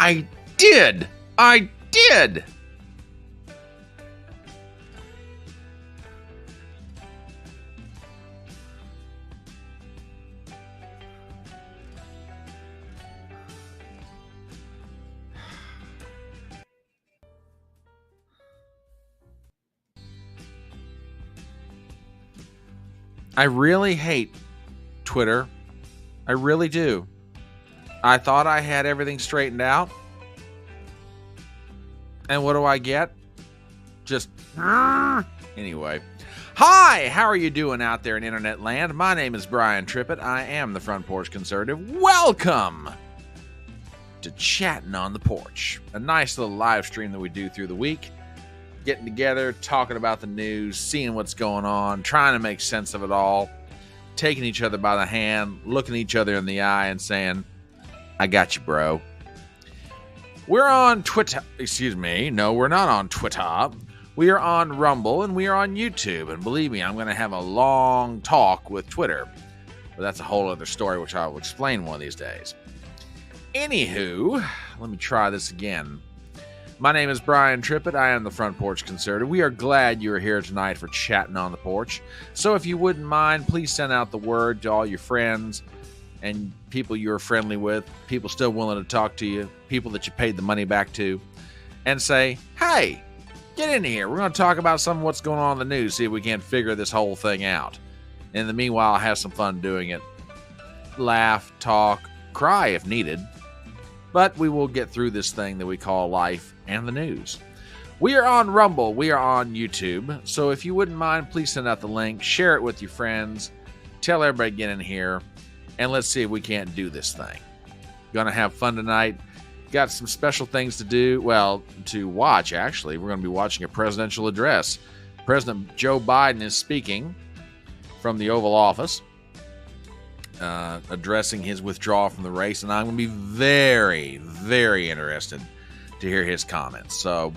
I did. I did. I really hate Twitter. I really do. I thought I had everything straightened out. And what do I get? Just anyway. Hi, how are you doing out there in internet land? My name is Brian Trippett. I am the Front Porch Conservative. Welcome to Chattin On The Porch, a nice little live stream that we do through the week. Getting together, talking about the news, seeing what's going on, trying to make sense of it all, taking each other by the hand, looking each other in the eye and saying, I got you, bro. We're on Twitter. Excuse me. No, we're not on Twitter. We are on Rumble and we are on YouTube. And believe me, I'm going to have a long talk with Twitter. But that's a whole other story, which I will explain one of these days. Anywho, let me try this again. My name is Brian Trippett. I am the Front Porch Conservative. We are glad you are here tonight for Chatting on the Porch. So if you wouldn't mind, please send out the word to all your friends and people you're friendly with, people still willing to talk to you, people that you paid the money back to, and say, hey, get in here. We're going to talk about some of what's going on in the news, see if we can't figure this whole thing out. In the meanwhile, have some fun doing it. Laugh, talk, cry if needed. But we will get through this thing that we call life and the news. We are on Rumble. We are on YouTube. So if you wouldn't mind, please send out the link. Share it with your friends. Tell everybody to get in here. And let's see if we can't do this thing. Gonna have fun tonight. Got some special things to do. Well, to watch, actually. We're going to be watching a presidential address. President Joe Biden is speaking from the Oval Office. Addressing his withdrawal from the race, and I'm going to be very, very interested to hear his comments. So,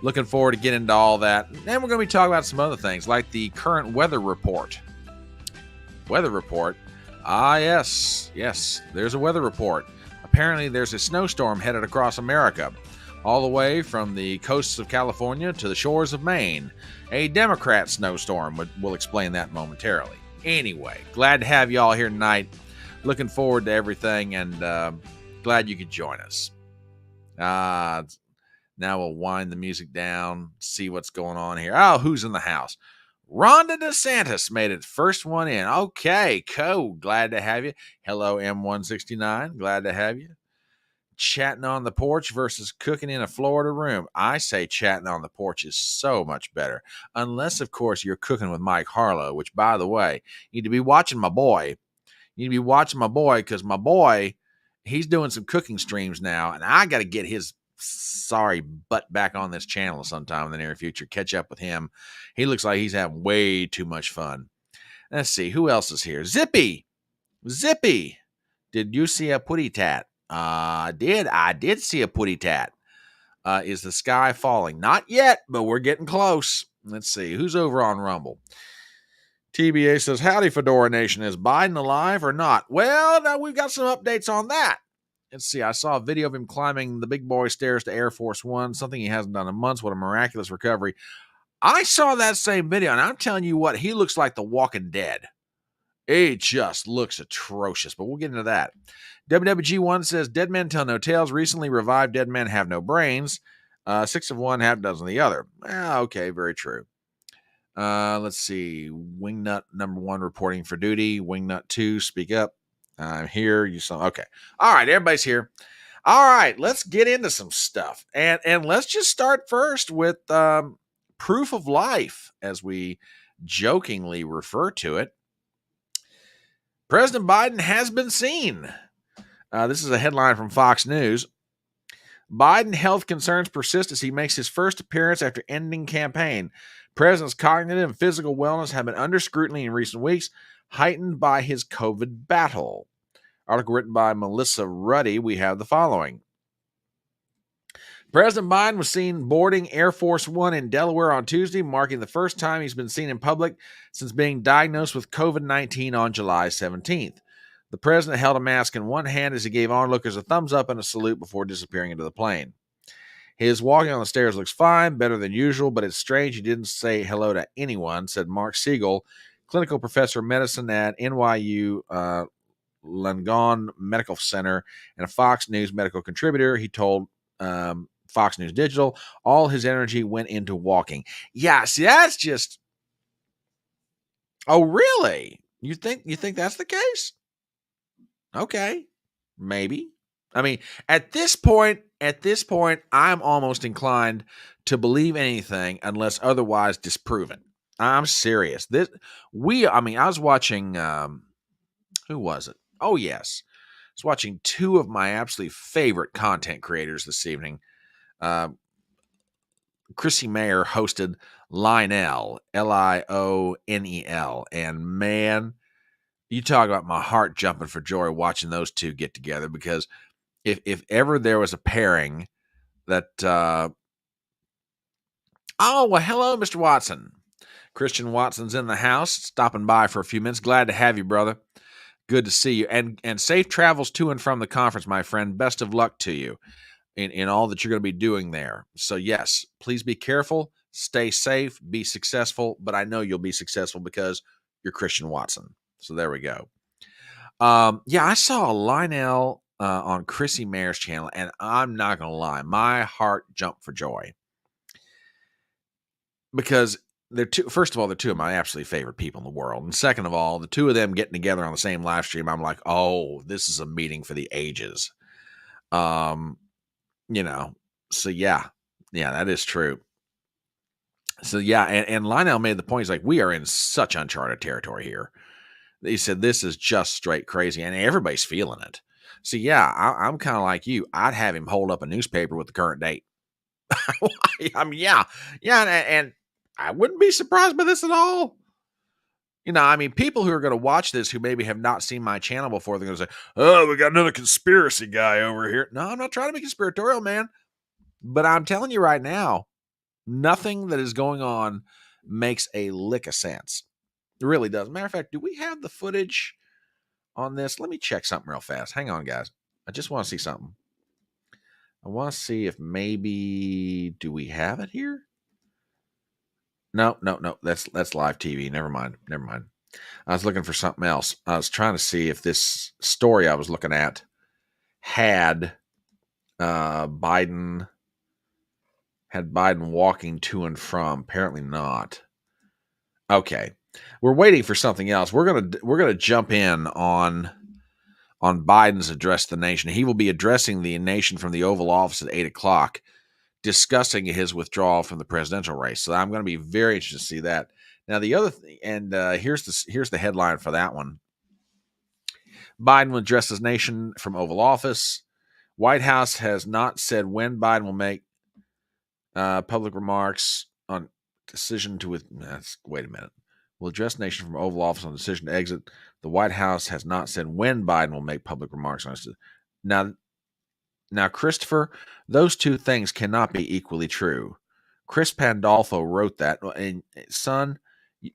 looking forward to getting into all that. And we're going to be talking about some other things, like the current weather report. Weather report? Ah, yes, there's a weather report. Apparently, there's a snowstorm headed across America, all the way from the coasts of California to the shores of Maine. A Democrat snowstorm. We'll explain that momentarily. Anyway, glad to have you all here tonight. Looking forward to everything, and glad you could join us. Now we'll wind the music down, see what's going on here. Oh, who's in the house? Rhonda DeSantis made it first one in. Okay, cool. Glad to have you. Hello, M169. Glad to have you. Chatting on the porch versus cooking in a Florida room. I say chatting on the porch is so much better. Unless, of course, you're cooking with Mike Harlow, which, by the way, you need to be watching my boy. You need to be watching my boy, because my boy, he's doing some cooking streams now, and I got to get his sorry butt back on this channel sometime in the near future. Catch up with him. He looks like he's having way too much fun. Let's see. Who else is here? Zippy. Did you see a putty tat? I did see a putty tat. Is the sky falling? Not yet, but we're getting close. Let's see. Who's over on Rumble? TBA says, howdy, Fedora Nation. Is Biden alive or not? Well, now we've got some updates on that. Let's see. I saw a video of him climbing the big boy stairs to Air Force One, something he hasn't done in months. What a miraculous recovery. I saw that same video, and I'm telling you what, he looks like the Walking Dead. It just looks atrocious, but we'll get into that. WWG1 says, dead men tell no tales. Recently revived dead men have no brains. 6 of one, half dozen of the other. Okay, very true. Let's see. Wingnut number 1 reporting for duty. Wingnut 2, speak up. I'm here. You saw. Okay. All right, everybody's here. All right, let's get into some stuff. And let's just start first with proof of life, as we jokingly refer to it. President Biden has been seen. This is a headline from Fox News. Biden health concerns persist as he makes his first appearance after ending campaign. President's cognitive and physical wellness have been under scrutiny in recent weeks, heightened by his COVID battle. Article written by Melissa Ruddy. We have the following. President Biden was seen boarding Air Force One in Delaware on Tuesday, marking the first time he's been seen in public since being diagnosed with COVID-19 on July 17th. The president held a mask in one hand as he gave onlookers a thumbs up and a salute before disappearing into the plane. His walking on the stairs looks fine, better than usual, but it's strange he didn't say hello to anyone, said Mark Siegel, clinical professor of medicine at NYU Langone Medical Center and a Fox News medical contributor. He told Fox News Digital all his energy went into walking. Yeah, see, that's just... Oh, really? You think that's the case? Okay, maybe. I mean, at this point, I'm almost inclined to believe anything unless otherwise disproven. I'm serious. I was watching, who was it? Oh, yes. I was watching two of my absolutely favorite content creators this evening. Chrissy Mayer hosted Lionel, Lionel, and man, you talk about my heart jumping for joy watching those two get together, because if ever there was a pairing that oh, well, hello, Mr. Watson. Christian Watson's in the house, stopping by for a few minutes. Glad to have you, brother. Good to see you, and safe travels to and from the conference, my friend. Best of luck to you in all that you're going to be doing there. So yes, please be careful, stay safe, be successful, but I know you'll be successful because you're Christian Watson. So there we go. Yeah, I saw Lionel on Chrissy Mayer's channel, and I'm not going to lie, my heart jumped for joy. Because first of all, they're two of my absolutely favorite people in the world. And second of all, the two of them getting together on the same live stream, I'm like, oh, this is a meeting for the ages. So yeah, that is true. So yeah, and Lionel made the point, he's like, we are in such uncharted territory here. He said, this is just straight crazy, and everybody's feeling it. So yeah, I'm kind of like you. I'd have him hold up a newspaper with the current date. I mean, yeah, and I wouldn't be surprised by this at all. People who are going to watch this who maybe have not seen my channel before, they're going to say, oh, we got another conspiracy guy over here. No, I'm not trying to be conspiratorial, man. But I'm telling you right now, nothing that is going on makes a lick of sense. It really does. Matter of fact, do we have the footage on this? Let me check something real fast. Hang on, guys. I just want to see something. I want to see if maybe, do we have it here? No. That's live TV. Never mind. I was looking for something else. I was trying to see if this story I was looking at had Biden walking to and from. Apparently not. Okay. We're waiting for something else. We're gonna jump in on Biden's address to the nation. He will be addressing the nation from the Oval Office at 8:00, discussing his withdrawal from the presidential race. So I'm going to be very interested to see that. Now the other thing, and here's the headline for that one: Biden will address his nation from Oval Office. White House has not said when Biden will make public remarks on decision to wait a minute. Will address nation from Oval Office on decision to exit. The White House has not said when Biden will make public remarks on this. Now, Christopher, those two things cannot be equally true. Chris Pandolfo wrote that. And son,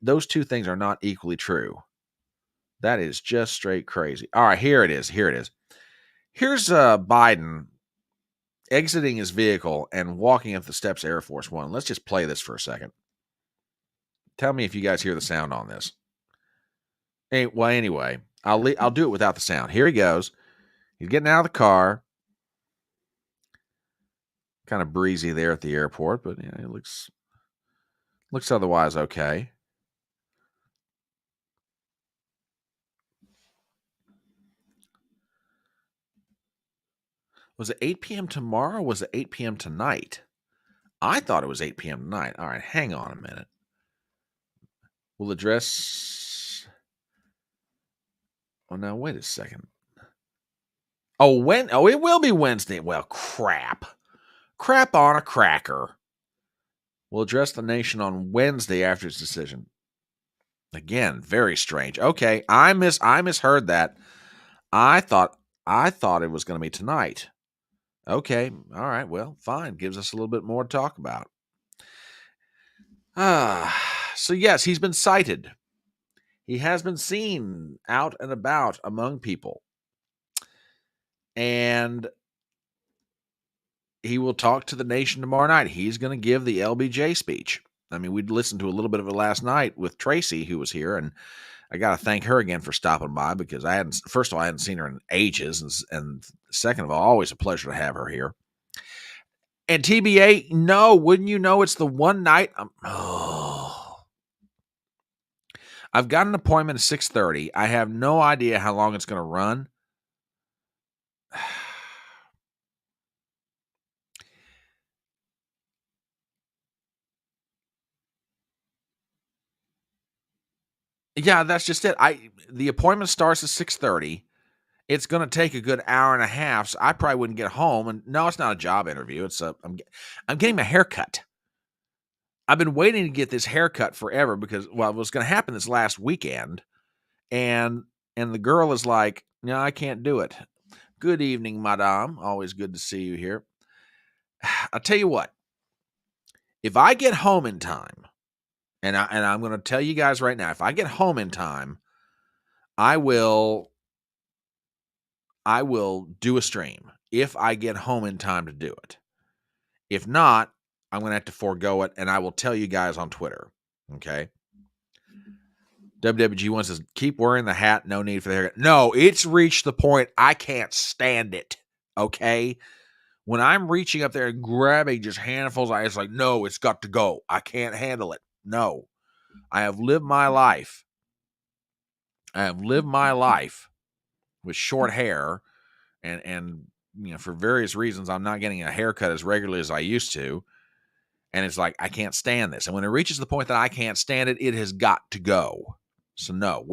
those two things are not equally true. That is just straight crazy. All right, here it is. Here's Biden exiting his vehicle and walking up the steps of Air Force One. Let's just play this for a second. Tell me if you guys hear the sound on this. Anyway, I'll do it without the sound. Here he goes. He's getting out of the car. Kind of breezy there at the airport, but it looks otherwise okay. Was it 8 p.m. tomorrow or was it 8 p.m. tonight? I thought it was 8 p.m. tonight. All right, hang on a minute. We'll address... Oh, now, wait a second. Oh, it will be Wednesday. Well, crap. Crap on a cracker. We'll address the nation on Wednesday after its decision. Again, very strange. Okay, I misheard that. I thought it was going to be tonight. Okay, all right, well, fine. Gives us a little bit more to talk about. So yes, he's been cited. He has been seen out and about among people. And he will talk to the nation tomorrow night. He's going to give the LBJ speech. I mean, we'd listened to a little bit of it last night with Tracy, who was here, and I got to thank her again for stopping by because first of all, I hadn't seen her in ages, and second of all, always a pleasure to have her here. And TBA, no, wouldn't you know, it's the one night. I've got an appointment at 6:30. I have no idea how long it's going to run. Yeah, that's just it. The appointment starts at 6:30. It's going to take a good hour and a half. So I probably wouldn't get home. And no, it's not a job interview. I'm getting my hair cut. I've been waiting to get this haircut forever because, well, it was going to happen this last weekend. And the girl is like, no, I can't do it. Good evening, madame. Always good to see you here. I'll tell you what, if I get home in time, and I'm going to tell you guys right now, if I get home in time, I will do a stream if I get home in time to do it. If not, I'm going to have to forego it, and I will tell you guys on Twitter. Okay? WWG1 says, keep wearing the hat, no need for the haircut. No, it's reached the point I can't stand it. Okay? When I'm reaching up there and grabbing just handfuls, it's like, no, it's got to go. I can't handle it. No. I have lived my life. With short hair, and for various reasons, I'm not getting a haircut as regularly as I used to. And it's like, I can't stand this. And when it reaches the point that I can't stand it, it has got to go. So no,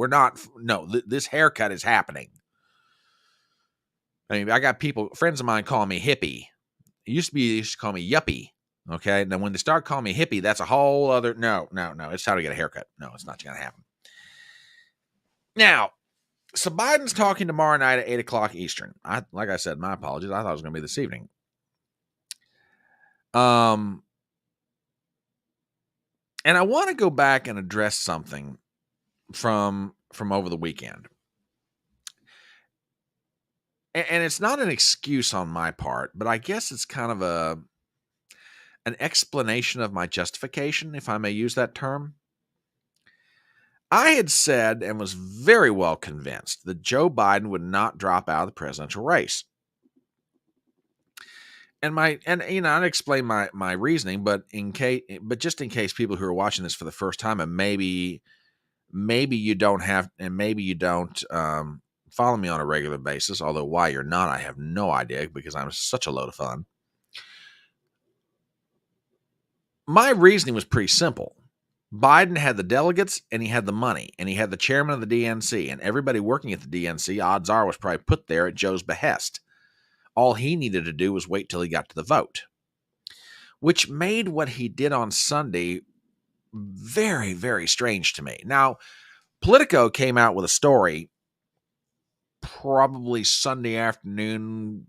this haircut is happening. I mean, I got friends of mine calling me hippie. They used to call me yuppie. Okay. Now when they start calling me hippie, that's a whole other, no. It's time to get a haircut. No, it's not going to happen. Now, so Biden's talking tomorrow night at 8 o'clock Eastern. Like I said, my apologies. I thought it was going to be this evening. And I want to go back and address something from over the weekend. And it's not an excuse on my part, but I guess it's kind of an explanation of my justification, if I may use that term. I had said and was very well convinced that Joe Biden would not drop out of the presidential race. And I'd explain my reasoning, but just in case people who are watching this for the first time, and maybe you don't follow me on a regular basis, although why you're not, I have no idea because I'm such a load of fun. My reasoning was pretty simple. Biden had the delegates and he had the money and he had the chairman of the DNC, and everybody working at the DNC, odds are, was probably put there at Joe's behest. All he needed to do was wait till he got to the vote, which made what he did on Sunday very, very strange to me. Now, Politico came out with a story probably Sunday afternoon,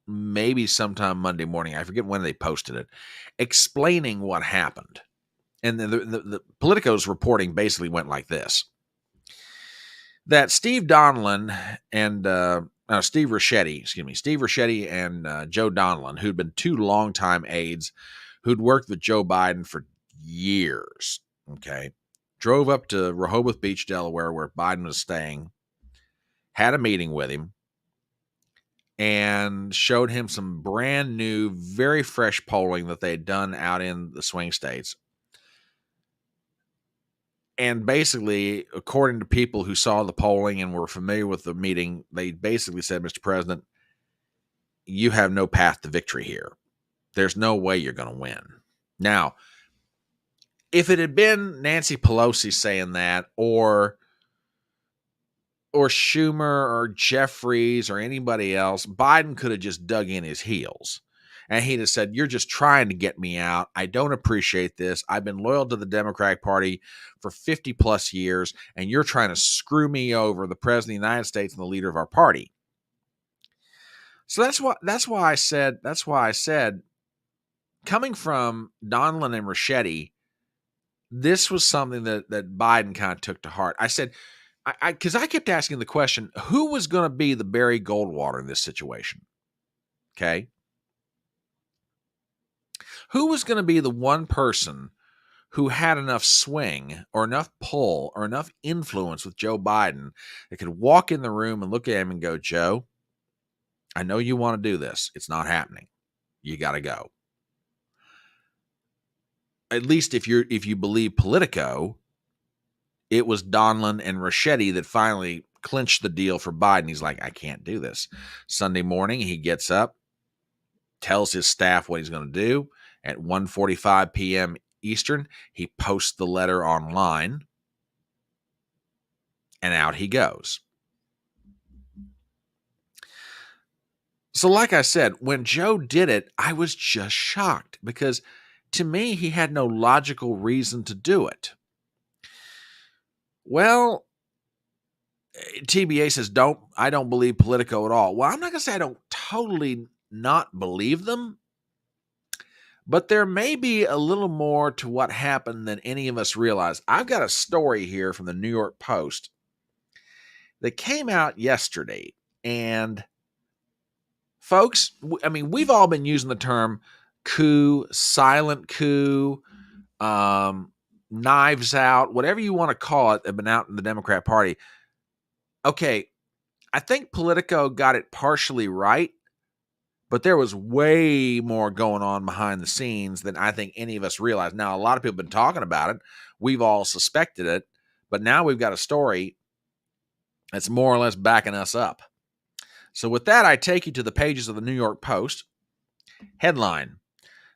maybe sometime Monday morning. I forget when they posted it, explaining what happened. And the Politico's reporting basically went like this: that Steve Ricchetti and Joe Donilon, who'd been two longtime aides who'd worked with Joe Biden for years, okay, drove up to Rehoboth Beach, Delaware, where Biden was staying, had a meeting with him, and showed him some brand new, very fresh polling that they had done out in the swing states. And basically, according to people who saw the polling and were familiar with the meeting, they basically said, Mr. President, you have no path to victory here. There's no way you're going to win. Now, if it had been Nancy Pelosi saying that, or Schumer or Jeffries or anybody else, Biden could have just dug in his heels. And he'd have said, you're just trying to get me out. I don't appreciate this. I've been loyal to the Democratic Party for 50 plus years, and you're trying to screw me over, the President of the United States and the leader of our party. So that's why I said, coming from Donilon and Ricchetti, this was something that Biden kind of took to heart. I said, because I kept asking the question, who was going to be the Barry Goldwater in this situation? Okay. Who was going to be the one person who had enough swing or enough pull or enough influence with Joe Biden that could walk in the room and look at him and go, Joe, I know you want to do this. It's not happening. You got to go. At least if you believe Politico, it was Donlin and Ricchetti that finally clinched the deal for Biden. He's like, I can't do this. Sunday morning, he gets up, tells his staff what he's going to do. At 1:45 p.m. Eastern, he posts the letter online, and out he goes. So like I said, when Joe did it, I was just shocked because to me, he had no logical reason to do it. Well, TBA says, I don't believe Politico at all. Well, I'm not going to say I don't totally not believe them, but there may be a little more to what happened than any of us realize. I've got a story here from the New York Post that came out yesterday. And folks, I mean, we've all been using the term coup, silent coup, knives out, whatever you want to call it, have been out in the Democrat Party. Okay, I think Politico got it partially right, but there was way more going on behind the scenes than I think any of us realized. Now, a lot of people have been talking about it. We've all suspected it, but now we've got a story that's more or less backing us up. So with that, I take you to the pages of the New York Post. Headline: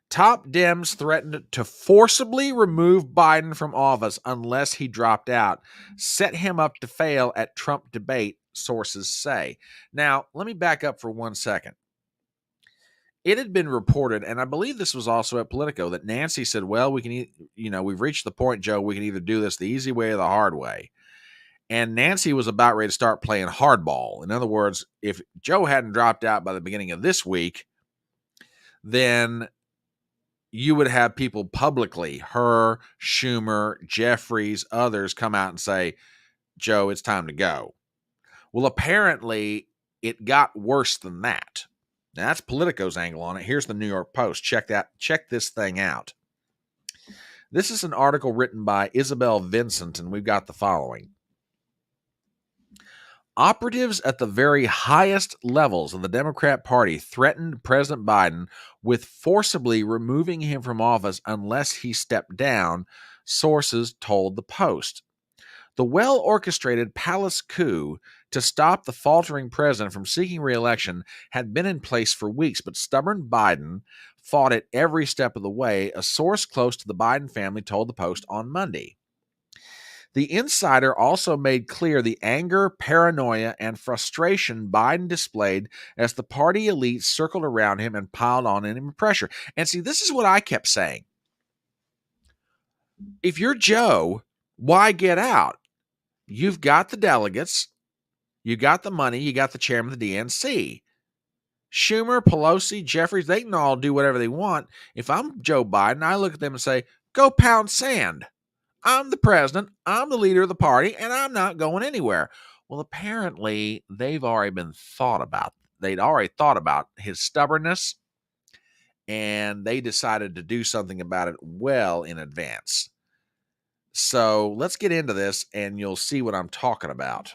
Top Dems threatened to forcibly remove Biden from office unless he dropped out. Set him up to fail at Trump debate, sources say. Now, let me back up for 1 second. It had been reported, and I believe this was also at Politico, that Nancy said, well, we can, we've reached the point, Joe, we can either do this the easy way or the hard way. And Nancy was about ready to start playing hardball. In other words, if Joe hadn't dropped out by the beginning of this week, then you would have people publicly, her, Schumer, Jeffries, others, come out and say, Joe, it's time to go. Well, apparently it got worse than that. Now, that's Politico's angle on it. Here's the New York Post. Check this thing out. This is an article written by Isabel Vincent, and we've got the following. Operatives at the very highest levels of the Democrat Party threatened President Biden with forcibly removing him from office unless he stepped down, sources told the Post. The well-orchestrated palace coup to stop the faltering president from seeking re-election had been in place for weeks, but stubborn Biden fought it every step of the way, a source close to the Biden family told the Post on Monday. The insider also made clear the anger, paranoia, and frustration Biden displayed as the party elite circled around him and piled on him pressure. And see, this is what I kept saying. If you're Joe, why get out? You've got the delegates, you got the money, you got the chairman of the DNC. Schumer, Pelosi, Jeffries, they can all do whatever they want. If I'm Joe Biden, I look at them and say, go pound sand. I'm the president, I'm the leader of the party, and I'm not going anywhere. Well, apparently, they'd already thought about his stubbornness, and they decided to do something about it well in advance. So let's get into this, and you'll see what I'm talking about.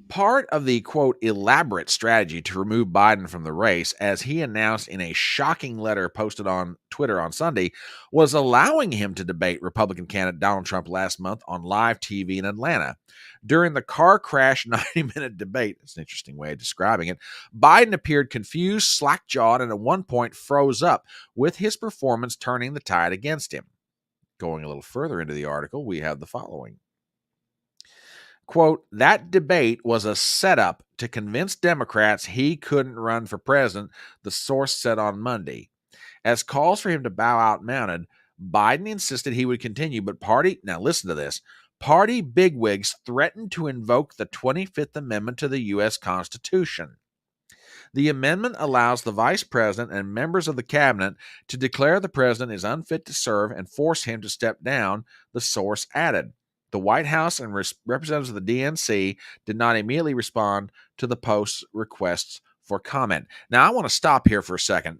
Part of the, quote, elaborate strategy to remove Biden from the race, as he announced in a shocking letter posted on Twitter on Sunday, was allowing him to debate Republican candidate Donald Trump last month on live TV in Atlanta. During the car crash 90-minute debate, it's an interesting way of describing it, Biden appeared confused, slack-jawed, and at one point froze up, with his performance turning the tide against him. Going a little further into the article, we have the following. Quote, that debate was a setup to convince Democrats he couldn't run for president, the source said on Monday. As calls for him to bow out mounted, Biden insisted he would continue, but now listen to this, party bigwigs threatened to invoke the 25th Amendment to the U.S. Constitution. The amendment allows the vice president and members of the cabinet to declare the president is unfit to serve and force him to step down, the source added. The White House and representatives of the DNC did not immediately respond to the Post's requests for comment. Now, I want to stop here for a second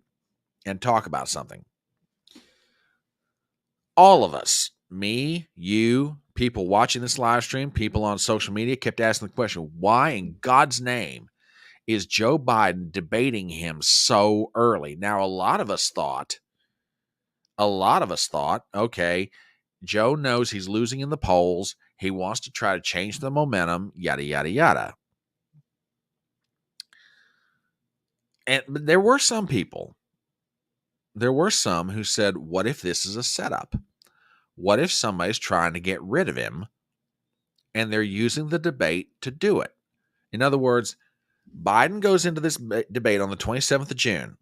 and talk about something. All of us, me, you, people watching this live stream, people on social media, kept asking the question, why in God's name is Joe Biden debating him so early? Now, a lot of us thought, okay, Joe knows he's losing in the polls. He wants to try to change the momentum, yada, yada, yada. But there were some people, who said, what if this is a setup? What if somebody's trying to get rid of him and they're using the debate to do it? In other words, Biden goes into this debate on the 27th of June.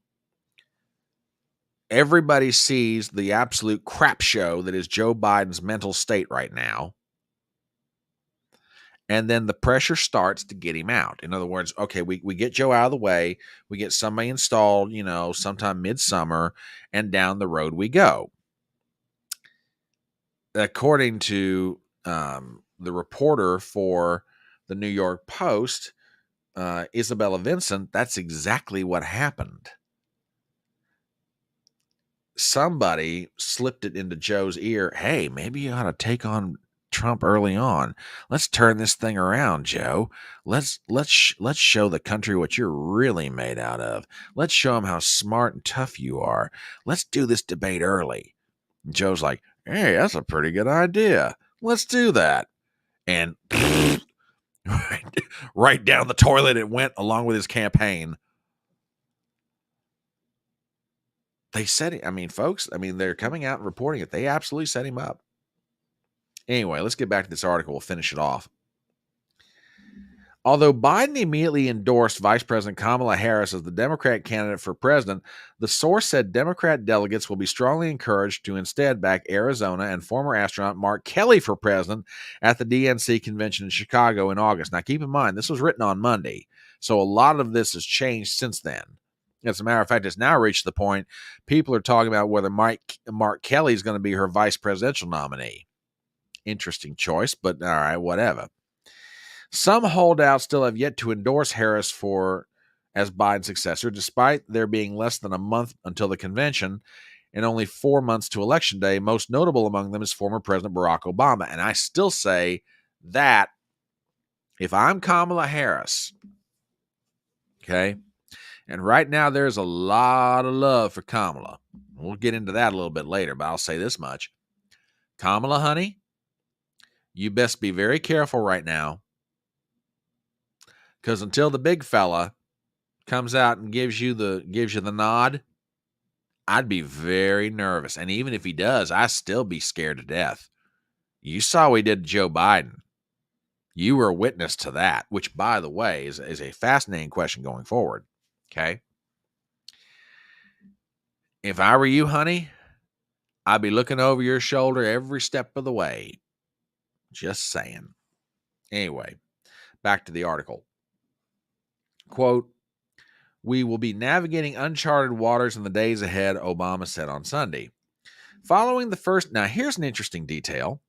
Everybody sees the absolute crap show that is Joe Biden's mental state right now. And then the pressure starts to get him out. In other words, okay, we get Joe out of the way. We get somebody installed, sometime midsummer, and down the road we go. According to the reporter for the New York Post, Isabella Vincent, that's exactly what happened. Somebody slipped it into Joe's ear. Hey, maybe you ought to take on Trump early on. Let's turn this thing around, Joe. Let's show the country what you're really made out of. Let's show them how smart and tough you are. Let's do this debate early. And Joe's like, hey, that's a pretty good idea. Let's do that. And right down the toilet it went, along with his campaign. They said it. Folks, they're coming out and reporting it. They absolutely set him up. Anyway, let's get back to this article. We'll finish it off. Although Biden immediately endorsed Vice President Kamala Harris as the Democrat candidate for president, the source said Democrat delegates will be strongly encouraged to instead back Arizona and former astronaut Mark Kelly for president at the DNC convention in Chicago in August. Now, keep in mind, this was written on Monday, so a lot of this has changed since then. As a matter of fact, it's now reached the point people are talking about whether Mark Kelly is going to be her vice presidential nominee. Interesting choice, but all right, whatever. Some holdouts still have yet to endorse Harris as Biden's successor, despite there being less than a month until the convention and only 4 months to Election Day. Most notable among them is former President Barack Obama. And I still say that if I'm Kamala Harris, okay, and right now there's a lot of love for Kamala. We'll get into that a little bit later, but I'll say this much. Kamala, honey, you best be very careful right now, because until the big fella comes out and gives you the nod, I'd be very nervous. And even if he does, I'd still be scared to death. You saw what he did to Joe Biden. You were a witness to that, which, by the way, is a fascinating question going forward. Okay? If I were you, honey, I'd be looking over your shoulder every step of the way. Just saying. Anyway, back to the article. Quote, we will be navigating uncharted waters in the days ahead, Obama said on Sunday. Now here's an interesting detail.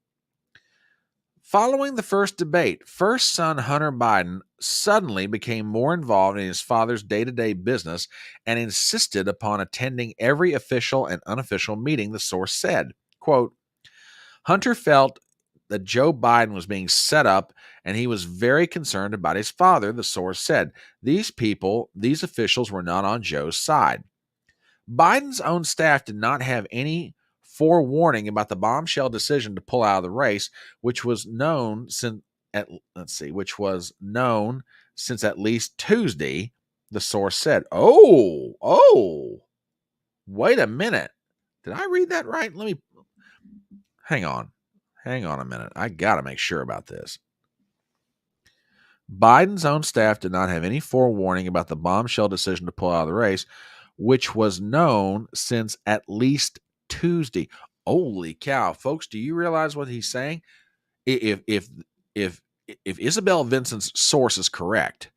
Following the first debate, first son Hunter Biden suddenly became more involved in his father's day-to-day business and insisted upon attending every official and unofficial meeting, the source said. Quote, Hunter felt that Joe Biden was being set up, and he was very concerned about his father, the source said. These officials were not on Joe's side. Biden's own staff did not have any forewarning about the bombshell decision to pull out of the race, which was known since at least Tuesday, the source said. Oh, wait a minute. Did I read that right? Let me hang on a minute. I got to make sure about this. Biden's own staff did not have any forewarning about the bombshell decision to pull out of the race, which was known since at least Tuesday. Holy cow, folks! Do you realize what he's saying? If Isabel Vincent's source is correct,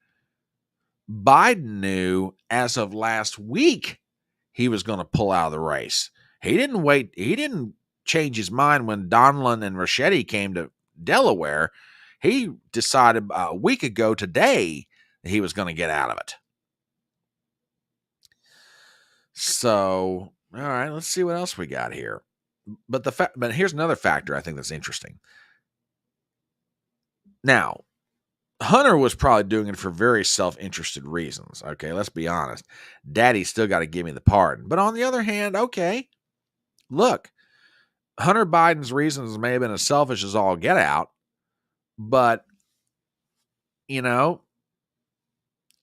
Biden knew as of last week he was going to pull out of the race. He didn't wait. He didn't change his mind when Donlin and Ricchetti came to Delaware. He decided a week ago today that he was going to get out of it. So, all right, let's see what else we got here. But here's another factor I think that's interesting. Now, Hunter was probably doing it for very self-interested reasons. Okay, let's be honest. Daddy still got to give me the pardon. But on the other hand, okay, look, Hunter Biden's reasons may have been as selfish as all get out, but, you know,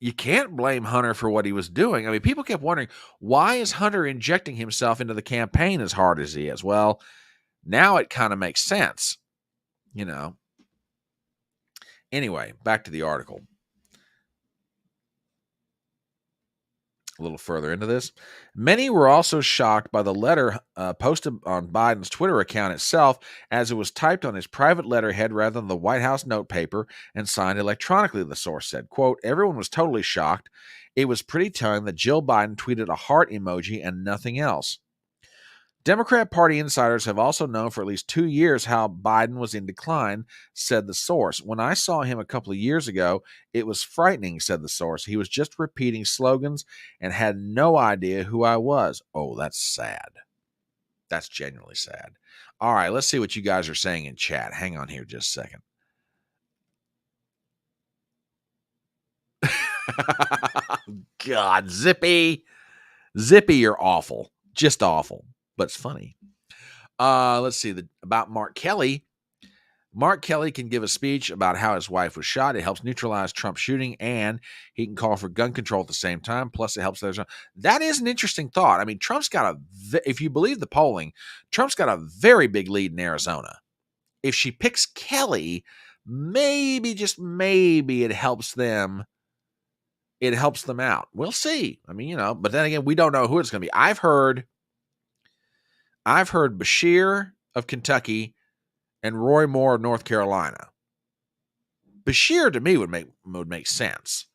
you can't blame Hunter for what he was doing. I mean, people kept wondering, why is Hunter injecting himself into the campaign as hard as he is? Well, now it kind of makes sense, you know. Anyway, back to the article. A little further into this. Many were also shocked by the letter posted on Biden's Twitter account itself, as it was typed on his private letterhead rather than the White House notepaper and signed electronically, the source said. Quote, everyone was totally shocked. It was pretty telling that Jill Biden tweeted a heart emoji and nothing else. Democrat Party insiders have also known for at least 2 years how Biden was in decline, said the source. When I saw him a couple of years ago, it was frightening, said the source. He was just repeating slogans and had no idea who I was. Oh, that's sad. That's genuinely sad. All right, let's see what you guys are saying in chat. Hang on here just a second. God, Zippy. Zippy, you're awful. Just awful. But it's funny. Let's see about Mark Kelly. Mark Kelly can give a speech about how his wife was shot. It helps neutralize Trump's shooting, and he can call for gun control at the same time. Plus, it helps others. That is an interesting thought. I mean, Trump's got if you believe the polling, Trump's got a very big lead in Arizona. If she picks Kelly, maybe, just maybe, it helps them. It helps them out. We'll see. I mean, but then again, we don't know who it's going to be. I've heard Beshear of Kentucky and Roy Moore of North Carolina. Beshear to me would make sense.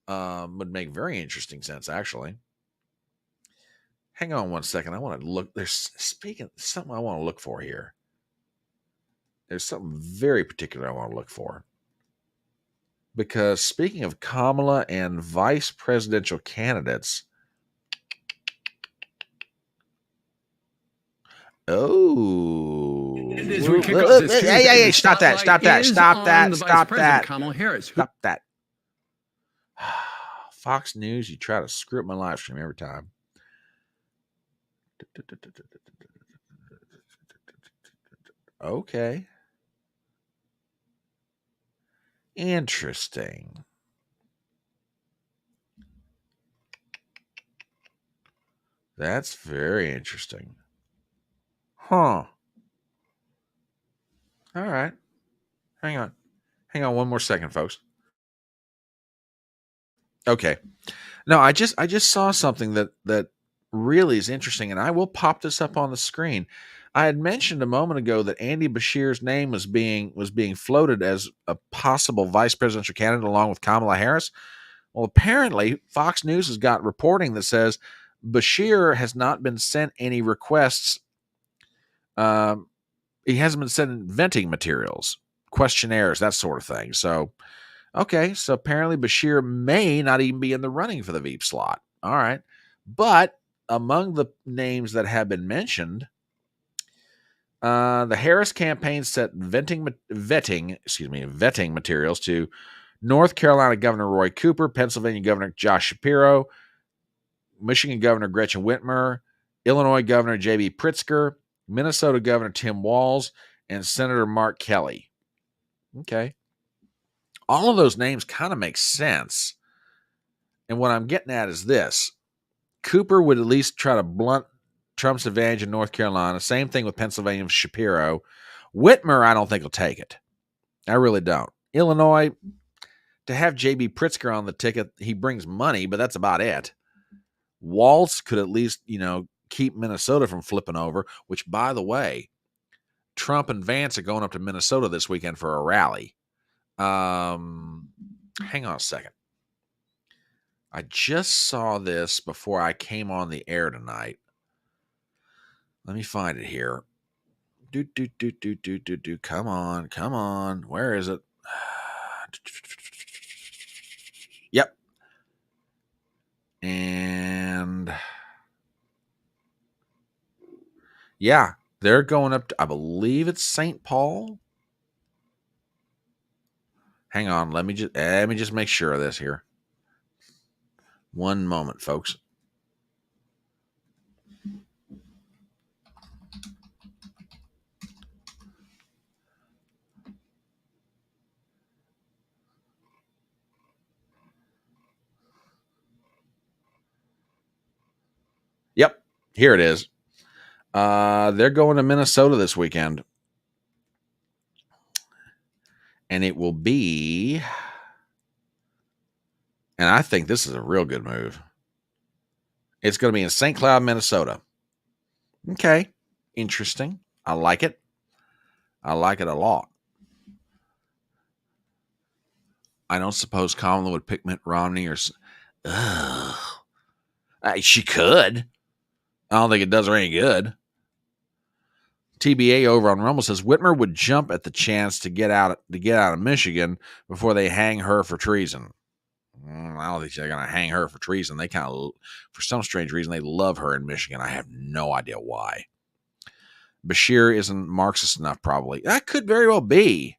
Would make very interesting sense, actually. Hang on one second. I want to look. There's something I want to look for here. There's something very particular I want to look for. Because speaking of Kamala and vice presidential candidates, oh, hey, stop that. Kamala Harris. Stop that. Fox News, you try to screw up my live stream every time. Okay. Interesting. That's very interesting. Huh. All right. Hang on one more second, folks. Okay. No, I just saw something that really is interesting, and I will pop this up on the screen. I had mentioned a moment ago that Andy Beshear's name was being floated as a possible vice presidential candidate along with Kamala Harris. Well, apparently Fox News has got reporting that says Beshear has not been sent any requests. He hasn't been sent venting materials, questionnaires, that sort of thing. So, okay, so apparently Beshear may not even be in the running for the Veep slot. All right. But among the names that have been mentioned, the Harris campaign sent vetting materials to North Carolina Governor Roy Cooper, Pennsylvania Governor Josh Shapiro, Michigan Governor Gretchen Whitmer, Illinois Governor J.B. Pritzker, Minnesota Governor Tim Walz, and Senator Mark Kelly. Okay. All of those names kind of make sense. And what I'm getting at is this. Cooper would at least try to blunt Trump's advantage in North Carolina. Same thing with Pennsylvania with Shapiro. Whitmer, I don't think will take it. I really don't. Illinois, to have J.B. Pritzker on the ticket, he brings money, but that's about it. Walz could at least, keep Minnesota from flipping over, which, by the way, Trump and Vance are going up to Minnesota this weekend for a rally. Hang on a second. I just saw this before I came on the air tonight. Let me find it here. Come on. Where is it? Yep. And yeah, they're going up to, I believe it's St. Paul. Hang on, let me just make sure of this here. One moment, folks. Yep, here it is. They're going to Minnesota this weekend. And it will be, and I think this is a real good move. It's going to be in St. Cloud, Minnesota. Okay, interesting. I like it. I like it a lot. I don't suppose Kamala would pick Mitt Romney or... she could. I don't think it does her any good. TBA over on Rumble says Whitmer would jump at the chance to get out of Michigan before they hang her for treason. I don't think they're going to hang her for treason. They kind of, for some strange reason, they love her in Michigan. I have no idea why. Bashir isn't Marxist enough, probably. That could very well be.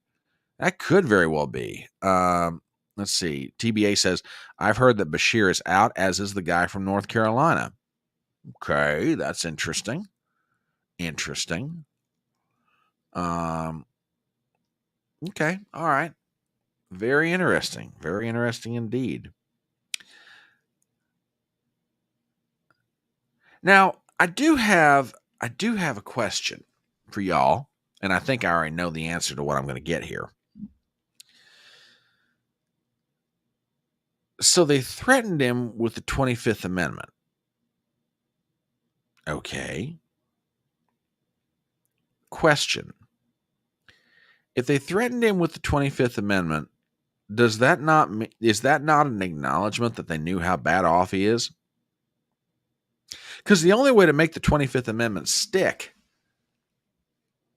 Let's see. TBA says, I've heard that Bashir is out, as is the guy from North Carolina. Okay, that's interesting. Okay, all right. Very interesting indeed. Now, I do have a question for y'all, and I think I already know the answer to what I'm going to get here. So they threatened him with the 25th Amendment. Okay. Question. If they threatened him with the 25th Amendment, is that not an acknowledgement that they knew how bad off he is? Because the only way to make the 25th Amendment stick,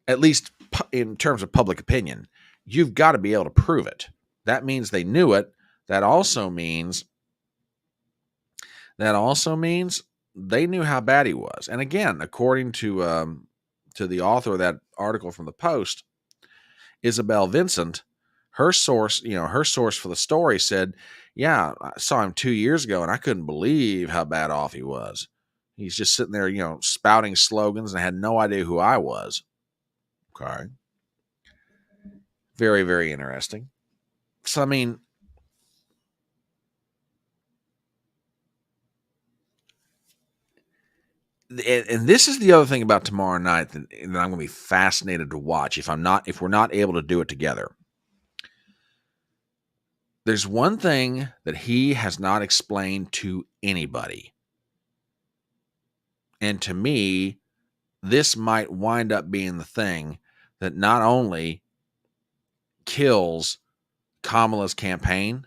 at least in terms of public opinion, you've got to be able to prove it. That means they knew it. That also means they knew how bad he was. And again, according to the author of that article from the Post, Isabel Vincent, her source for the story said, yeah, I saw him 2 years ago and I couldn't believe how bad off he was. He's just sitting there, spouting slogans and had no idea who I was. Okay. Very, very interesting. So, I mean, and this is the other thing about tomorrow night that I'm going to be fascinated to watch if we're not able to do it together. There's one thing that he has not explained to anybody. And to me, this might wind up being the thing that not only kills Kamala's campaign,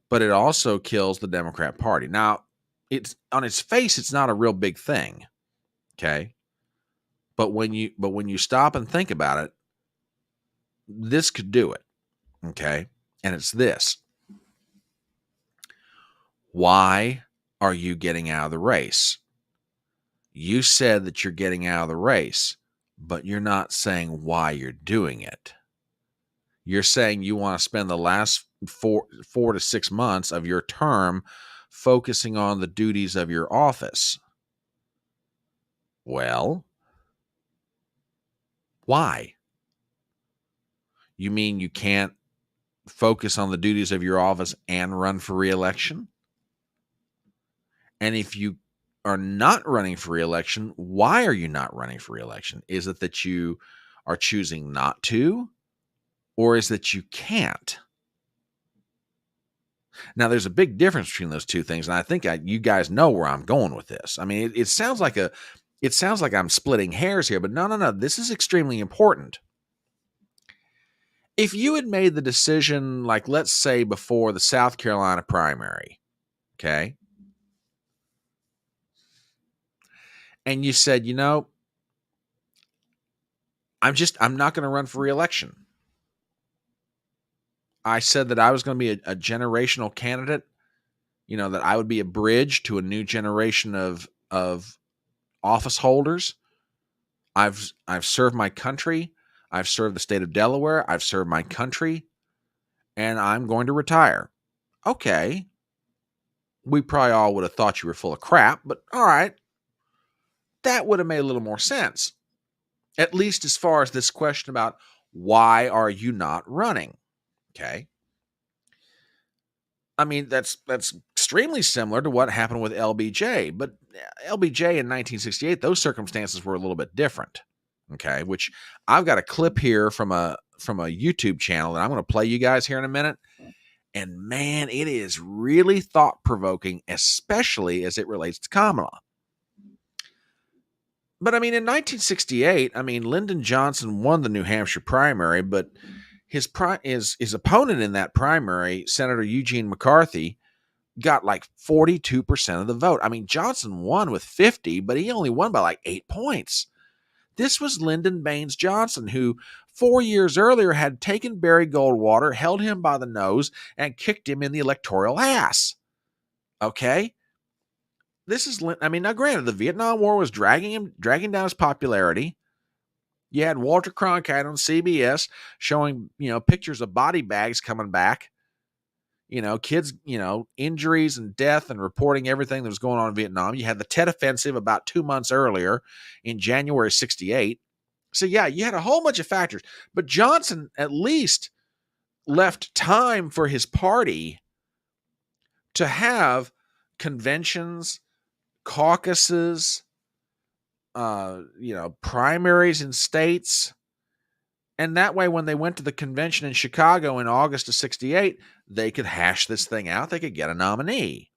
but it also kills the Democrat Party. Now, it's on its face, it's not a real big thing. Okay. But when you stop and think about it, this could do it. Okay. And it's this. Why are you getting out of the race? You said that you're getting out of the race, but you're not saying why you're doing it. You're saying you want to spend the last 4 to 6 months of your term focusing on the duties of your office. Well, why? You mean you can't focus on the duties of your office and run for re-election? And if you are not running for re-election, why are you not running for re-election? Is it that you are choosing not to, or is that you can't? Now, there's a big difference between those two things, and I think you guys know where I'm going with this. I mean, it sounds like I'm splitting hairs here, but no. This is extremely important. If you had made the decision, like, let's say before the South Carolina primary, okay, and you said, I'm not going to run for reelection. I said that I was going to be a generational candidate, that I would be a bridge to a new generation of office holders. I've served my country. I've served the state of Delaware. I've served my country, and I'm going to retire. Okay. We probably all would have thought you were full of crap, but all right. That would have made a little more sense. At least as far as this question about why are you not running? Okay. I mean, that's extremely similar to what happened with LBJ, but LBJ in 1968, those circumstances were a little bit different. Okay, which I've got a clip here from a YouTube channel that I'm going to play you guys here in a minute. And man, it is really thought-provoking, especially as it relates to Kamala. But I mean, in 1968, Lyndon Johnson won the New Hampshire primary, but his opponent in that primary, Senator Eugene McCarthy, got like 42% of the vote. I mean, Johnson won with 50, but he only won by like 8 points. This was Lyndon Baines Johnson, who 4 years earlier had taken Barry Goldwater, held him by the nose, and kicked him in the electoral ass. Okay? This is, now granted, the Vietnam War was dragging down his popularity. You had Walter Cronkite on CBS showing, pictures of body bags coming back. Kids, injuries and death, and reporting everything that was going on in Vietnam. You had the Tet Offensive about 2 months earlier in January 68. So, yeah, you had a whole bunch of factors. But Johnson at least left time for his party to have conventions, caucuses, primaries in states. And that way, when they went to the convention in Chicago in August of 68, they could hash this thing out. They could get a nominee.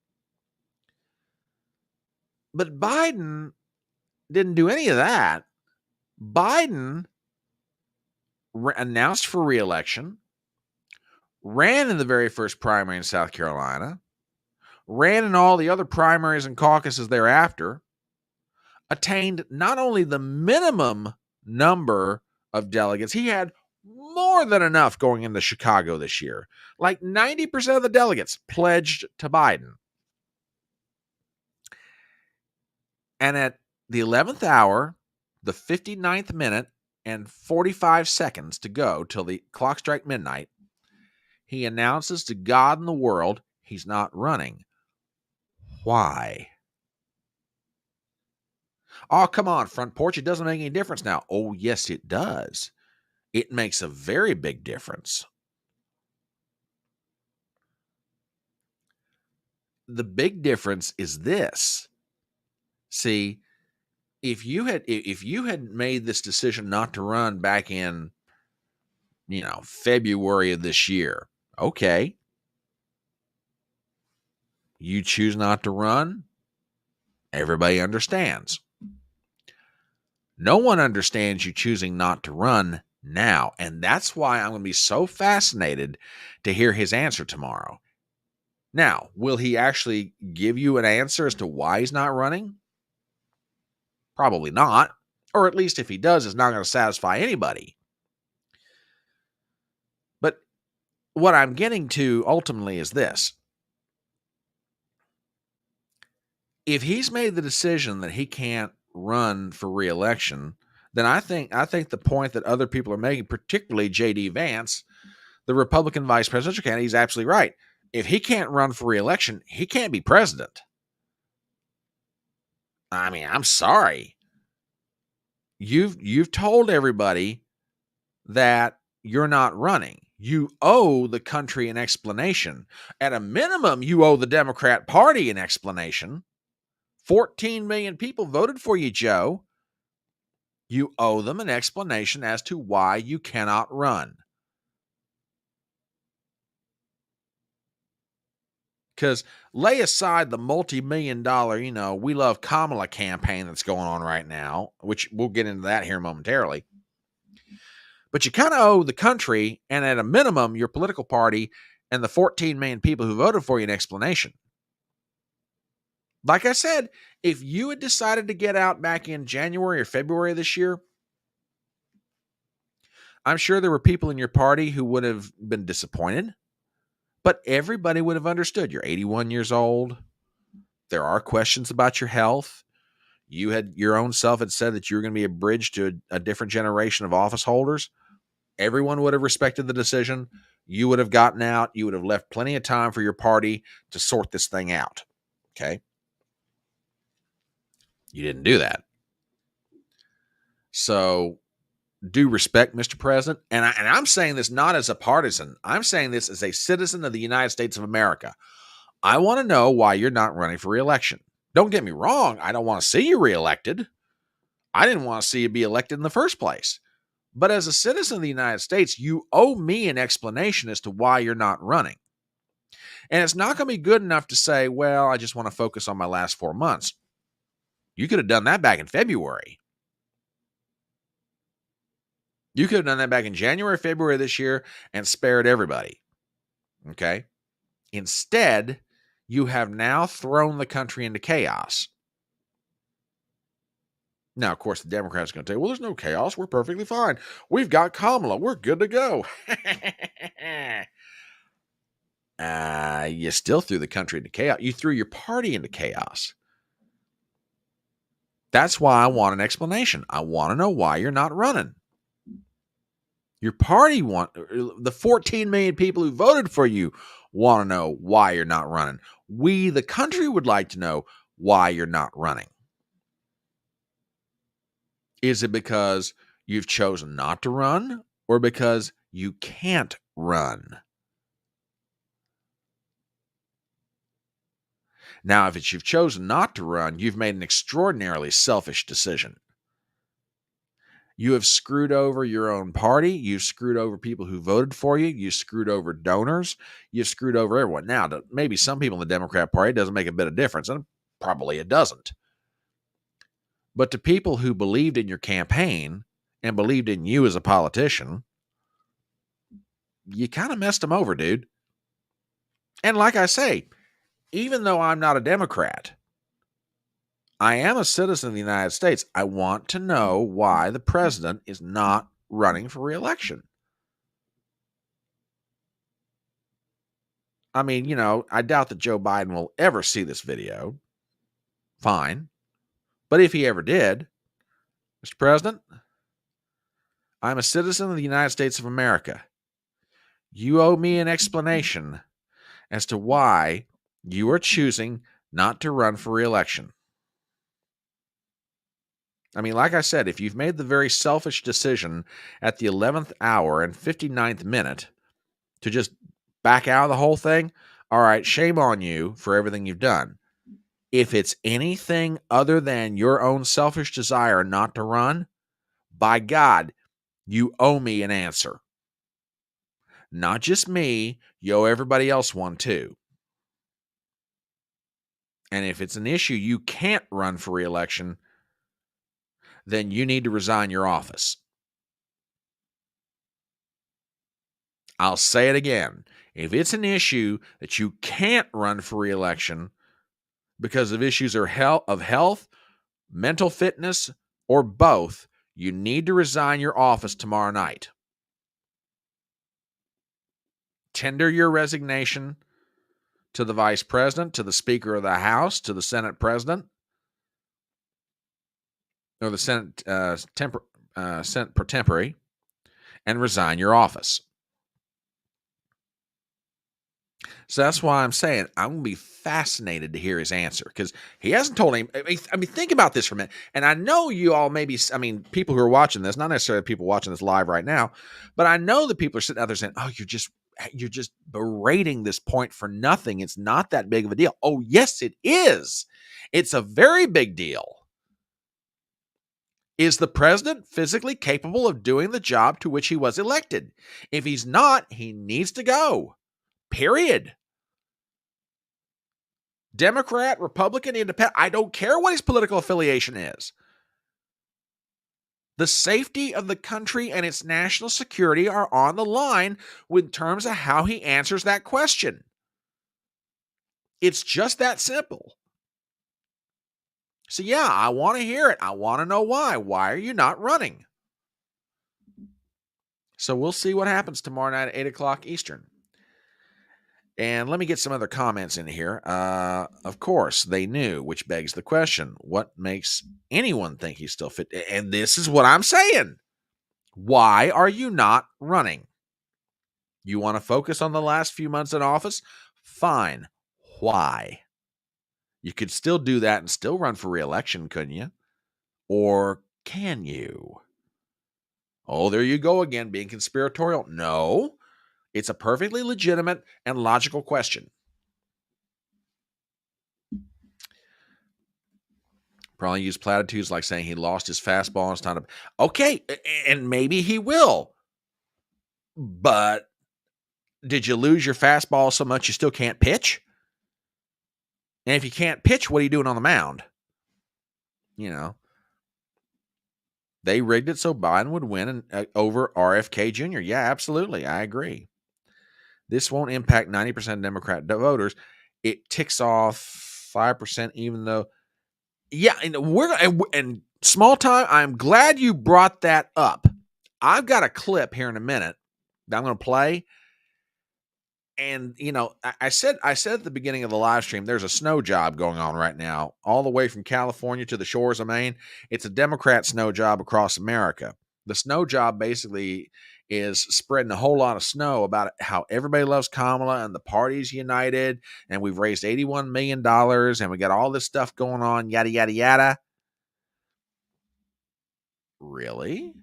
But Biden didn't do any of that. Biden announced for re-election, ran in the very first primary in South Carolina, ran in all the other primaries and caucuses thereafter, attained not only the minimum number of delegates, he had more than enough going into Chicago this year. Like 90% of the delegates pledged to Biden. And at the 11th hour, the 59th minute and 45 seconds to go till the clock strike midnight, he announces to God and the world he's not running. Why? Oh, come on, Front Porch. It doesn't make any difference now. Oh, yes, it does. It makes a very big difference. The big difference is this. See, if you had made this decision not to run back in, February of this year, okay. You choose not to run. Everybody understands. No one understands you choosing not to run now. And that's why I'm going to be so fascinated to hear his answer tomorrow. Now, will he actually give you an answer as to why he's not running? Probably not. Or at least if he does, it's not going to satisfy anybody. But what I'm getting to ultimately is this. If he's made the decision that he can't run for re-election, then I think the point that other people are making, particularly J.D. Vance, the Republican vice presidential candidate, he's absolutely right. If he can't run for re-election, he can't be president. I mean, I'm sorry. You've told everybody that you're not running. You owe the country an explanation. At a minimum, you owe the Democrat Party an explanation. 14 million people voted for you, Joe. You owe them an explanation as to why you cannot run. Because lay aside the multi-million-dollar, We Love Kamala campaign that's going on right now, which we'll get into that here momentarily. But you kind of owe the country, and at a minimum, your political party and the 14 million people who voted for you, an explanation. Like I said, if you had decided to get out back in January or February of this year, I'm sure there were people in your party who would have been disappointed, but everybody would have understood. You're 81 years old. There are questions about your health. You had your own self had said that you were going to be a bridge to a different generation of office holders. Everyone would have respected the decision. You would have gotten out. You would have left plenty of time for your party to sort this thing out. Okay. You didn't do that. So do respect, Mr. President. And I'm saying this not as a partisan. I'm saying this as a citizen of the United States of America. I want to know why you're not running for re-election. Don't get me wrong. I don't want to see you reelected. I didn't want to see you be elected in the first place. But as a citizen of the United States, you owe me an explanation as to why you're not running. And it's not going to be good enough to say, well, I just want to focus on my last 4 months. You could have done that back in February. You could have done that back in January, February this year and spared everybody. Okay? Instead, you have now thrown the country into chaos. Now, of course, the Democrats are going to say, well, there's no chaos. We're perfectly fine. We've got Kamala. We're good to go. You still threw the country into chaos. You threw your party into chaos. That's why I want an explanation. I want to know why you're not running. Your party the 14 million people who voted for you want to know why you're not running. We, the country, would like to know why you're not running. Is it because you've chosen not to run or because you can't run? Now, if you've chosen not to run, you've made an extraordinarily selfish decision. You have screwed over your own party. You've screwed over people who voted for you. You screwed over donors. You've screwed over everyone. Now, maybe some people in the Democrat Party, it doesn't make a bit of difference, and probably it doesn't. But to people who believed in your campaign and believed in you as a politician, you kind of messed them over, dude. And like I say, even though I'm not a Democrat, I am a citizen of the United States. I want to know why the president is not running for re-election. I mean, I doubt that Joe Biden will ever see this video. Fine. But if he ever did, Mr. President, I'm a citizen of the United States of America. You owe me an explanation as to why you are choosing not to run for re-election. I mean, like I said, if you've made the very selfish decision at the 11th hour and 59th minute to just back out of the whole thing, all right, shame on you for everything you've done. If it's anything other than your own selfish desire not to run, by God, you owe me an answer. Not just me, you owe everybody else one too. And if it's an issue you can't run for re-election, then you need to resign your office. I'll say it again. If it's an issue that you can't run for re-election because of issues of health, mental fitness, or both, you need to resign your office tomorrow night. Tender your resignation to the Vice President, to the Speaker of the House, to the Senate President, or the Senate Senate pro tempore, and resign your office. So that's why I'm saying I'm going to be fascinated to hear his answer, because he hasn't told him. I mean, think about this for a minute. And I know you all people who are watching this, not necessarily people watching this live right now, but I know that people are sitting out there saying, oh, you're just berating this point for nothing. It's not that big of a deal. Oh, yes, it is. It's a very big deal. Is the president physically capable of doing the job to which he was elected? If he's not, he needs to go. Period. Democrat, Republican, Independent, I don't care what his political affiliation is. The safety of the country and its national security are on the line in terms of how he answers that question. It's just that simple. So yeah, I want to hear it. I want to know why. Why are you not running? So we'll see what happens tomorrow night at 8 o'clock Eastern. And let me get some other comments in here. Of course, they knew, which begs the question, what makes anyone think he's still fit? And this is what I'm saying. Why are you not running? You want to focus on the last few months in office? Fine. Why? You could still do that and still run for re-election, couldn't you? Or can you? Oh, there you go again, being conspiratorial. No, it's a perfectly legitimate and logical question. Probably use platitudes like saying he lost his fastball and it's time to... Okay, and maybe he will. But did you lose your fastball so much you still can't pitch? And if you can't pitch, what are you doing on the mound? You know, they rigged it so Biden would win over RFK Jr. Yeah, absolutely. I agree. This won't impact 90% of Democrat voters. It ticks off 5%, even though... Yeah, and small time, I'm glad you brought that up. I've got a clip here in a minute that I'm going to play. And, you know, I said at the beginning of the live stream, there's a snow job going on right now, all the way from California to the shores of Maine. It's a Democrat snow job across America. The snow job basically is spreading a whole lot of snow about how everybody loves Kamala and the party's united, and we've raised $81 million, and we got all this stuff going on, yada, yada, yada. Really?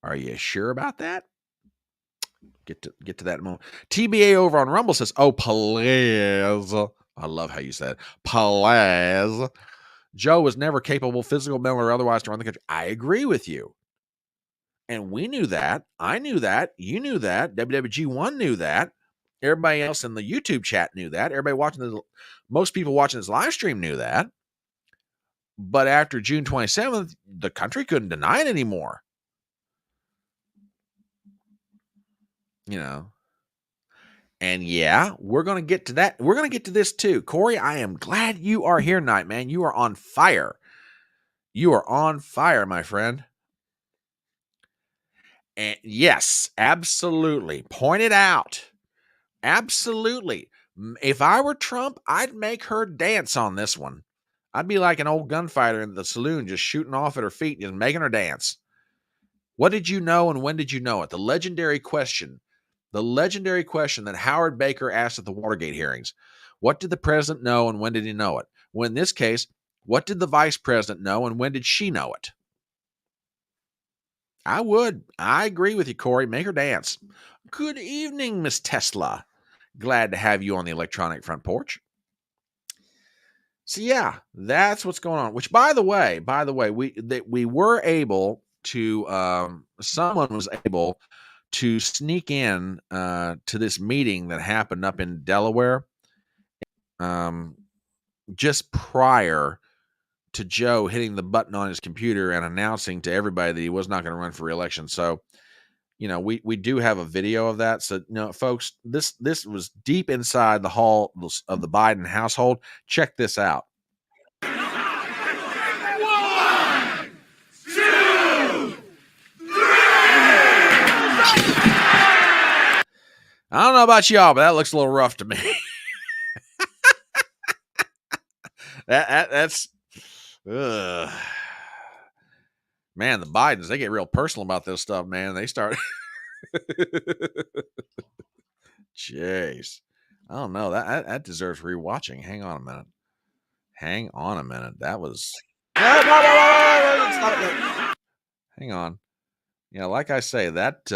Are you sure about that? Get to that moment. TBA over on Rumble says, "Oh, please." I love how you said, "Please." Joe was never capable, physical, mental, or otherwise, to run the country. I agree with you. And we knew that. I knew that. You knew that. WWG1 knew that. Everybody else in the YouTube chat knew that. Most people watching this live stream knew that. But after June 27th, the country couldn't deny it anymore. You know. And yeah, we're going to get to that. We're going to get to this too. Corey, I am glad you are here tonight, man. You are on fire. You are on fire, my friend. And yes, absolutely. Point it out. Absolutely. If I were Trump, I'd make her dance on this one. I'd be like an old gunfighter in the saloon, just shooting off at her feet, just making her dance. What did you know and when did you know it? The legendary question that Howard Baker asked at the Watergate hearings. What did the president know and when did he know it? Well, in this case, what did the vice president know and when did she know it? I would. I agree with you, Corey. Make her dance. Good evening, Miss Tesla. Glad to have you on the electronic front porch. So yeah, that's what's going on. Which, by the way, we were able to. Someone was able to sneak in to this meeting that happened up in Delaware, just prior to Joe hitting the button on his computer and announcing to everybody that he was not going to run for re-election. So, you know, we do have a video of that. So, you know, folks, this was deep inside the halls of the Biden household. Check this out. 1, 2, 3. I don't know about y'all, but that looks a little rough to me. That's man, the Bidens, they get real personal about this stuff, man. They start jeez. I don't know. That deserves rewatching. Hang on a minute. That was hang on. Yeah, like I say, that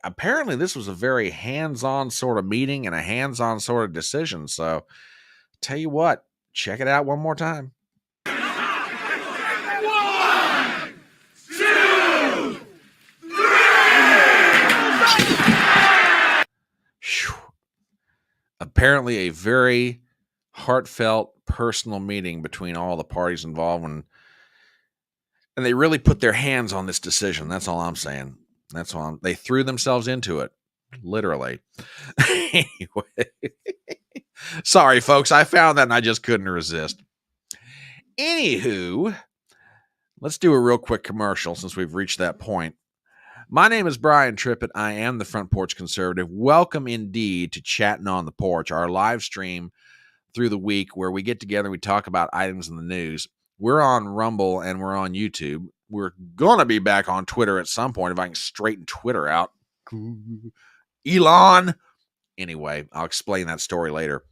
apparently this was a very hands-on sort of meeting and a hands-on sort of decision. So tell you what, check it out one more time. 1, 2, 3. Apparently a very heartfelt, personal meeting between all the parties involved. And And they really put their hands on this decision. That's all I'm saying. They threw themselves into it, literally. Anyway, sorry, folks. I found that and I just couldn't resist. Anywho, let's do a real quick commercial since we've reached that point. My name is Brian Trippett. I am the Front Porch Conservative. Welcome indeed to Chattin On The Porch, our live stream through the week where we get together and we talk about items in the news. We're on Rumble and we're on YouTube. We're going to be back on Twitter at some point if I can straighten Twitter out. Elon. Anyway, I'll explain that story later.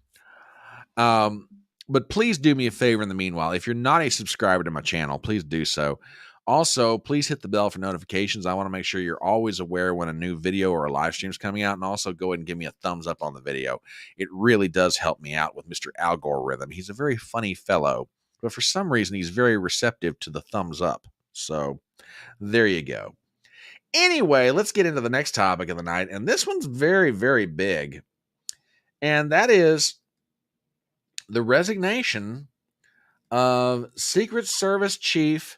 But please do me a favor in the meanwhile. If you're not a subscriber to my channel, please do so. Also, please hit the bell for notifications. I want to make sure you're always aware when a new video or a live stream is coming out. And also go ahead and give me a thumbs up on the video. It really does help me out with Mr. Algorithm. He's a very funny fellow, but for some reason, he's very receptive to the thumbs up. So there you go. Anyway, let's get into the next topic of the night. And this one's very, very big. And that is the resignation of Secret Service Chief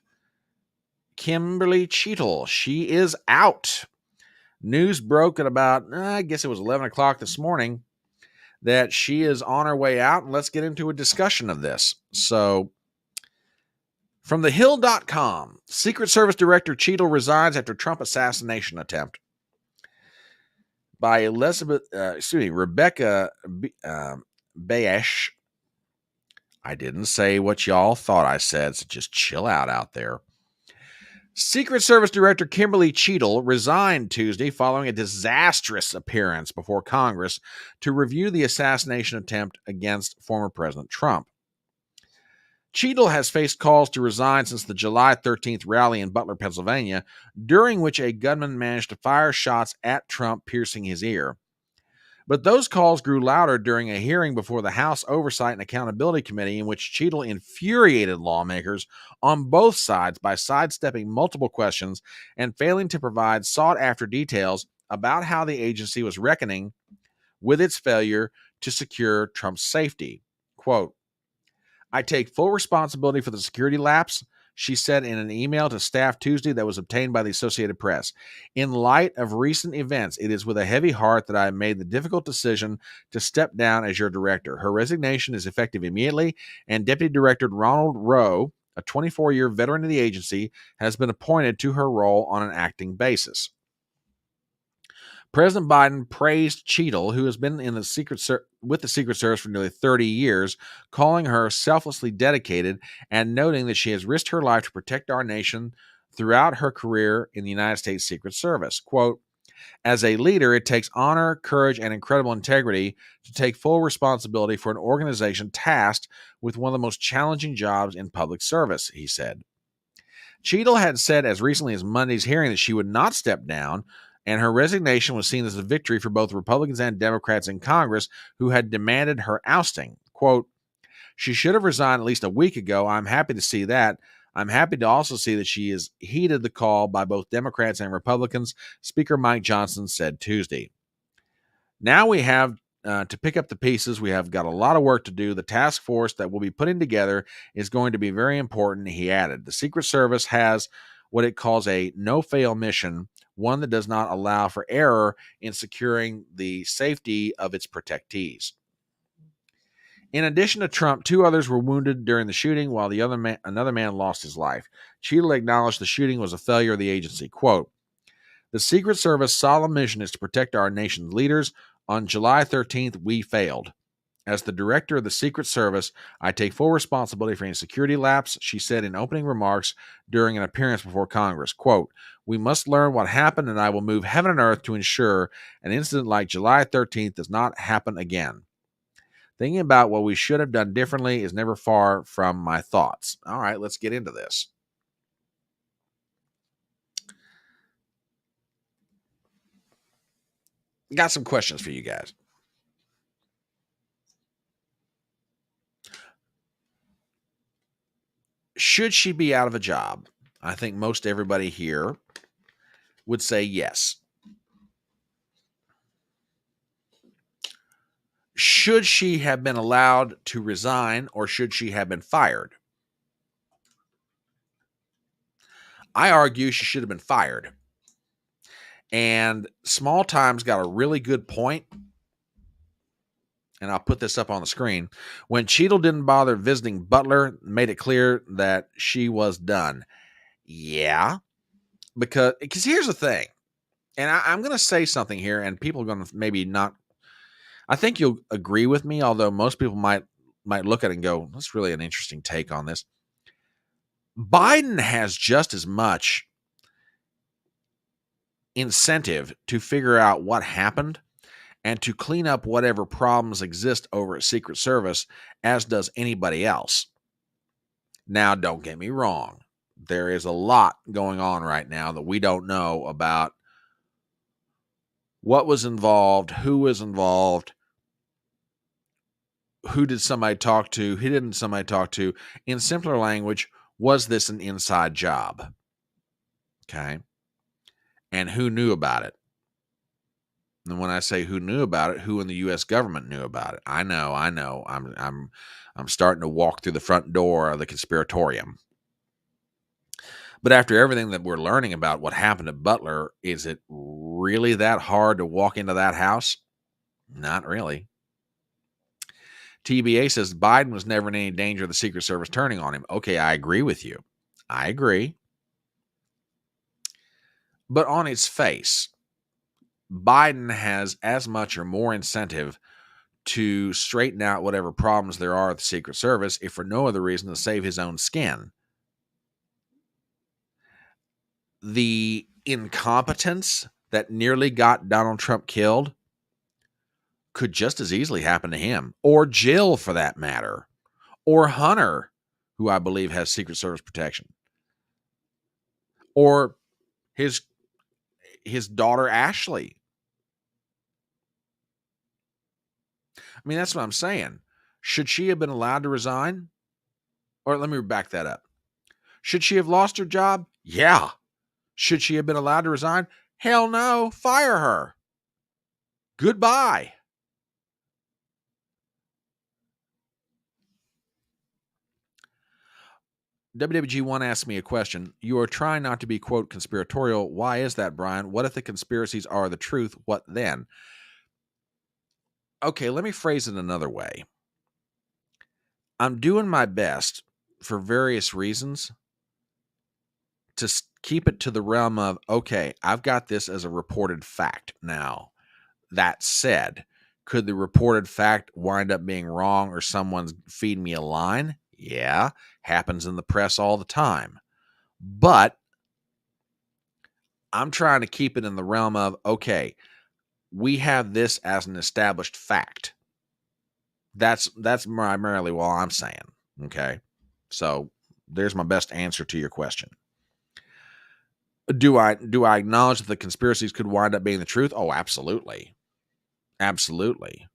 Kimberly Cheatle. She is out. News broke at about, I guess it was 11 o'clock this morning, that she is on her way out. And let's get into a discussion of this. So, from thehill.com, Secret Service Director Cheatle resigns after Trump assassination attempt. By Rebecca Baesch. I didn't say what y'all thought I said, so just chill out there. Secret Service Director Kimberly Cheatle resigned Tuesday following a disastrous appearance before Congress to review the assassination attempt against former President Trump. Cheatle has faced calls to resign since the July 13th rally in Butler, Pennsylvania, during which a gunman managed to fire shots at Trump, piercing his ear. But those calls grew louder during a hearing before the House Oversight and Accountability Committee in which Cheatle infuriated lawmakers on both sides by sidestepping multiple questions and failing to provide sought-after details about how the agency was reckoning with its failure to secure Trump's safety. Quote, "I take full responsibility for the security lapse," she said in an email to staff Tuesday that was obtained by the Associated Press. "In light of recent events, it is with a heavy heart that I made the difficult decision to step down as your director. Her resignation is effective immediately, and Deputy Director Ronald Rowe, a 24-year veteran of the agency, has been appointed to her role on an acting basis." President Biden praised Cheatle, who has been in with the Secret Service for nearly 30 years, calling her selflessly dedicated and noting that she has risked her life to protect our nation throughout her career in the United States Secret Service. Quote, "As a leader, it takes honor, courage, and incredible integrity to take full responsibility for an organization tasked with one of the most challenging jobs in public service," he said. Cheatle had said as recently as Monday's hearing that she would not step down, and her resignation was seen as a victory for both Republicans and Democrats in Congress who had demanded her ousting. Quote, "She should have resigned at least a week ago. I'm happy to see that. I'm happy to also see that she has heeded the call by both Democrats and Republicans," Speaker Mike Johnson said Tuesday. "Now we have to pick up the pieces. We have got a lot of work to do. The task force that we'll be putting together is going to be very important," he added. "The Secret Service has what it calls a no-fail mission, one that does not allow for error in securing the safety of its protectees." In addition to Trump, 2 others were wounded during the shooting, while another man lost his life. Cheatle acknowledged the shooting was a failure of the agency. Quote, "The Secret Service solemn mission is to protect our nation's leaders. On July 13th, we failed. As the director of the Secret Service, I take full responsibility for any security lapse," she said in opening remarks during an appearance before Congress. Quote, "We must learn what happened, and I will move heaven and earth to ensure an incident like July 13th does not happen again. Thinking about what we should have done differently is never far from my thoughts." All right, let's get into this. Got some questions for you guys. Should she be out of a job? I think most everybody here would say yes. Should she have been allowed to resign, or should she have been fired? I argue she should have been fired. And Small Time's got a really good point, and I'll put this up on the screen. When Cheatle didn't bother visiting Butler, made it clear that she was done. Yeah, because here's the thing, and I'm going to say something here, and people are going to maybe not. I think you'll agree with me, although most people might look at it and go, "That's really an interesting take on this." Biden has just as much incentive to figure out what happened and to clean up whatever problems exist over at Secret Service as does anybody else. Now, don't get me wrong. There is a lot going on right now that we don't know about what was involved, who was involved, who did somebody talk to, who didn't somebody talk to. In simpler language, was this an inside job? Okay. And who knew about it? And when I say who knew about it, who in the U.S. government knew about it? I know. I'm starting to walk through the front door of the conspiratorium. But after everything that we're learning about what happened at Butler, is it really that hard to walk into that house? Not really. TBA says Biden was never in any danger of the Secret Service turning on him. Okay, I agree with you. I agree. But on its face, Biden has as much or more incentive to straighten out whatever problems there are at the Secret Service, if for no other reason to save his own skin. The incompetence that nearly got Donald Trump killed could just as easily happen to him, or Jill for that matter, or Hunter, who I believe has Secret Service protection, or his daughter Ashley. I mean, that's what I'm saying. Should she have been allowed to resign? Or let me back that up. Should she have lost her job? Yeah. Should she have been allowed to resign? Hell no. Fire her. Goodbye. WWG1 asked me a question. You are trying not to be, quote, conspiratorial. Why is that, Brian? What if the conspiracies are the truth? What then? Okay, let me phrase it another way. I'm doing my best for various reasons to keep it to the realm of, okay, I've got this as a reported fact now. That said, could the reported fact wind up being wrong or someone's feeding me a line? Yeah, happens in the press all the time. But I'm trying to keep it in the realm of, okay, we have this as an established fact. That's primarily what I'm saying. Okay. So there's my best answer to your question. Do I acknowledge that the conspiracies could wind up being the truth? Oh, absolutely. Absolutely.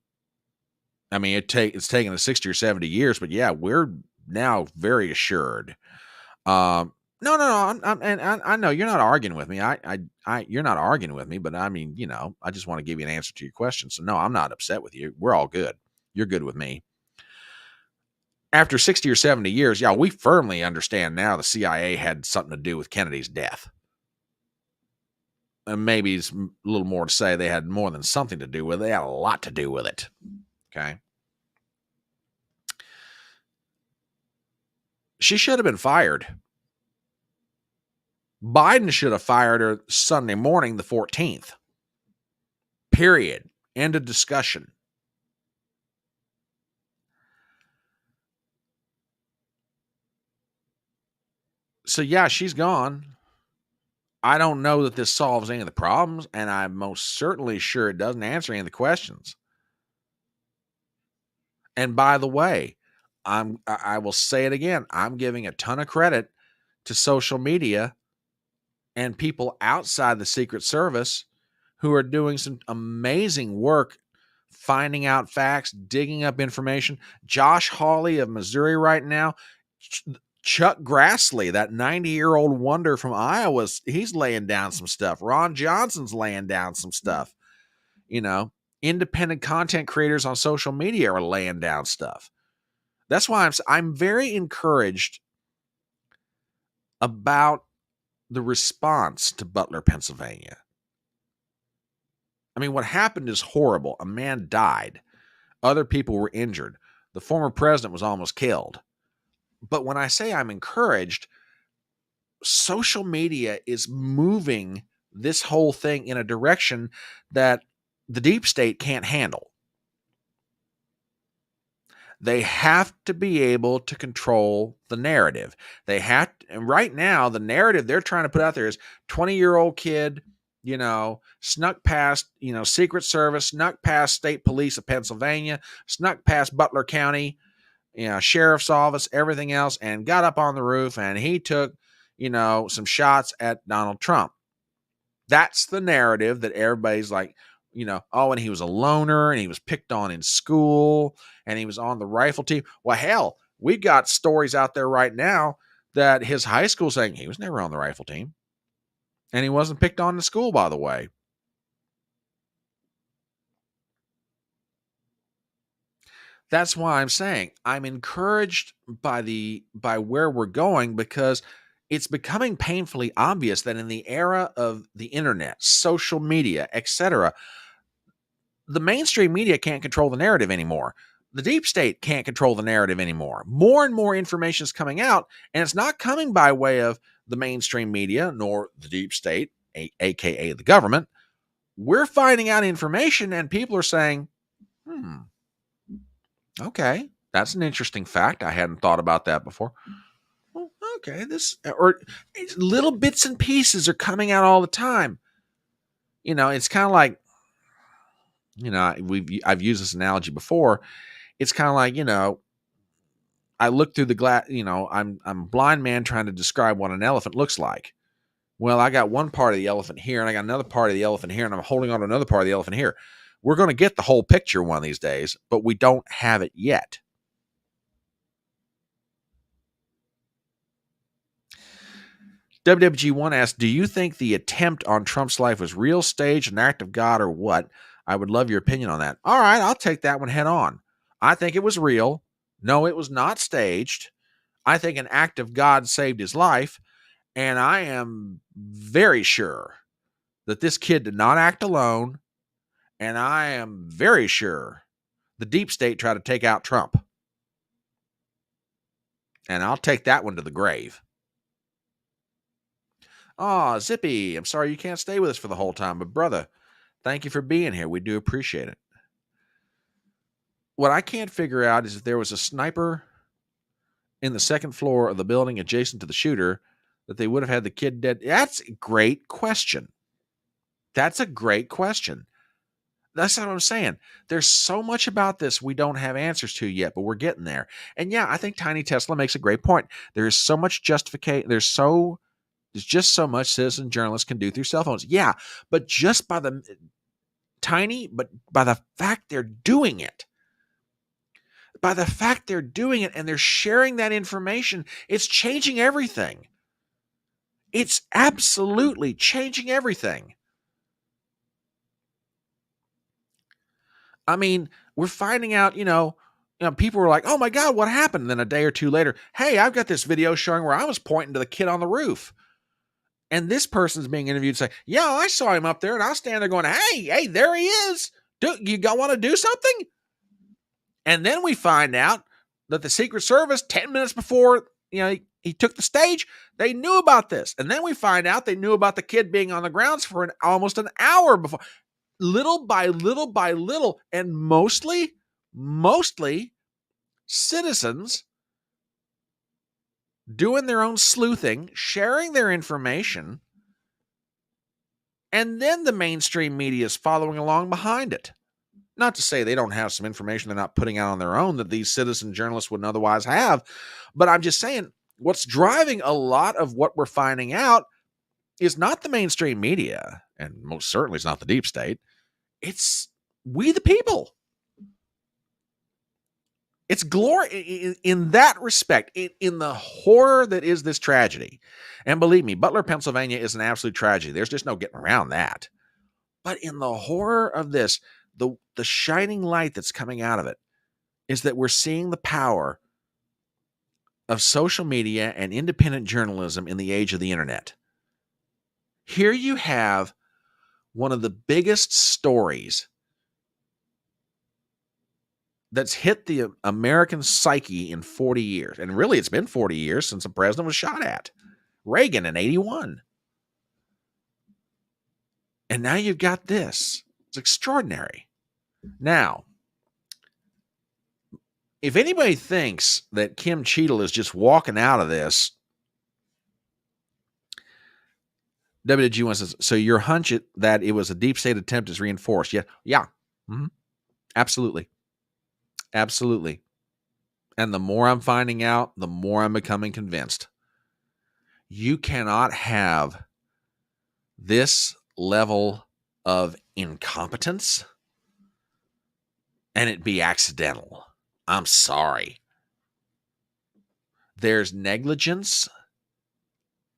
I mean, it's taken us 60 or 70 years, but yeah, we're now very assured. No. I know you're not arguing with me. You're not arguing with me, but I mean, I just want to give you an answer to your question. So no, I'm not upset with you. We're all good. You're good with me. After 60 or 70 years, yeah, we firmly understand now the CIA had something to do with Kennedy's death. And maybe it's a little more to say they had more than something to do with it. They had a lot to do with it. Okay. She should have been fired. Biden should have fired her Sunday morning, the 14th. Period. End of discussion. So yeah, she's gone. I don't know that this solves any of the problems, and I'm most certainly sure it doesn't answer any of the questions. And by the way, I will say it again. I'm giving a ton of credit to social media and people outside the Secret Service who are doing some amazing work finding out facts, digging up information. Josh Hawley of Missouri right now, Chuck Grassley, that 90-year-old wonder from Iowa, he's laying down some stuff. Ron Johnson's laying down some stuff. Independent content creators on social media are laying down stuff. That's why I'm very encouraged about the response to Butler, Pennsylvania. I mean, what happened is horrible. A man died. Other people were injured. The former president was almost killed. But when I say I'm encouraged, social media is moving this whole thing in a direction that the deep state can't handle. They have to be able to control the narrative. They have to, and right now, the narrative they're trying to put out there is 20-year-old kid, snuck past, Secret Service, snuck past State Police of Pennsylvania, snuck past Butler County, sheriff's office, everything else, and got up on the roof, and he took, some shots at Donald Trump. That's the narrative that everybody's like, and he was a loner, and he was picked on in school, and he was on the rifle team. Well, hell, we got stories out there right now that his high school saying he was never on the rifle team. And he wasn't picked on in school, by the way. That's why I'm saying I'm encouraged by where we're going, because it's becoming painfully obvious that in the era of the internet, social media, etc., the mainstream media can't control the narrative anymore. The deep state can't control the narrative anymore. More and more information is coming out, and it's not coming by way of the mainstream media nor the deep state, aka the government. We're finding out information, and people are saying, okay, that's an interesting fact. I hadn't thought about that before. Well, okay, or little bits and pieces are coming out all the time. It's kind of like, I've used this analogy before. It's kind of like, I look through the glass, I'm a blind man trying to describe what an elephant looks like. Well, I got one part of the elephant here, and I got another part of the elephant here, and I'm holding on to another part of the elephant here. We're going to get the whole picture one of these days, but we don't have it yet. WWG1 asks, do you think the attempt on Trump's life was real, staged, an act of God, or what? I would love your opinion on that. All right, I'll take that one head on. I think it was real. No, it was not staged. I think an act of God saved his life, and I am very sure that this kid did not act alone, and I am very sure the deep state tried to take out Trump. And I'll take that one to the grave. Oh, Zippy, I'm sorry you can't stay with us for the whole time, but brother, thank you for being here. We do appreciate it. What I can't figure out is if there was a sniper in the second floor of the building adjacent to the shooter, that they would have had the kid dead. That's a great question. That's a great question. That's what I'm saying. There's so much about this we don't have answers to yet, but we're getting there. And yeah, I think Tiny Tesla makes a great point. There is so much justification. There's just so much citizen journalists can do through cell phones. Yeah, but just by the fact they're doing it. By the fact they're doing it and they're sharing that information, it's changing everything. It's absolutely changing everything. I mean, we're finding out, people were like, oh my God, what happened? And then a day or two later, hey, I've got this video showing where I was pointing to the kid on the roof. And this person's being interviewed saying, yeah, I saw him up there, and I'll stand there going, hey, there he is. You want to do something? And then we find out that the Secret Service, 10 minutes before he took the stage, they knew about this. And then we find out they knew about the kid being on the grounds for almost an hour before. Little by little by little, and mostly citizens doing their own sleuthing, sharing their information, and then the mainstream media is following along behind it. Not to say they don't have some information they're not putting out on their own that these citizen journalists wouldn't otherwise have, but I'm just saying what's driving a lot of what we're finding out is not the mainstream media, and most certainly it's not the deep state. It's we the people. It's glory in that respect, in the horror that is this tragedy. And believe me, Butler, Pennsylvania is an absolute tragedy. There's just no getting around that. But in the horror of this, the shining light that's coming out of it is that we're seeing the power of social media and independent journalism in the age of the internet. Here you have one of the biggest stories that's hit the American psyche in 40 years. And really, it's been 40 years since the president was shot at. Reagan in 81. And now you've got this. It's extraordinary. Now, if anybody thinks that Kim Cheatle is just walking out of this, WG1 says, so your hunch that it was a deep state attempt is reinforced. Yeah. Mm-hmm. Absolutely. Absolutely. And the more I'm finding out, the more I'm becoming convinced. You cannot have this level of incompetence and it be accidental. I'm sorry. There's negligence,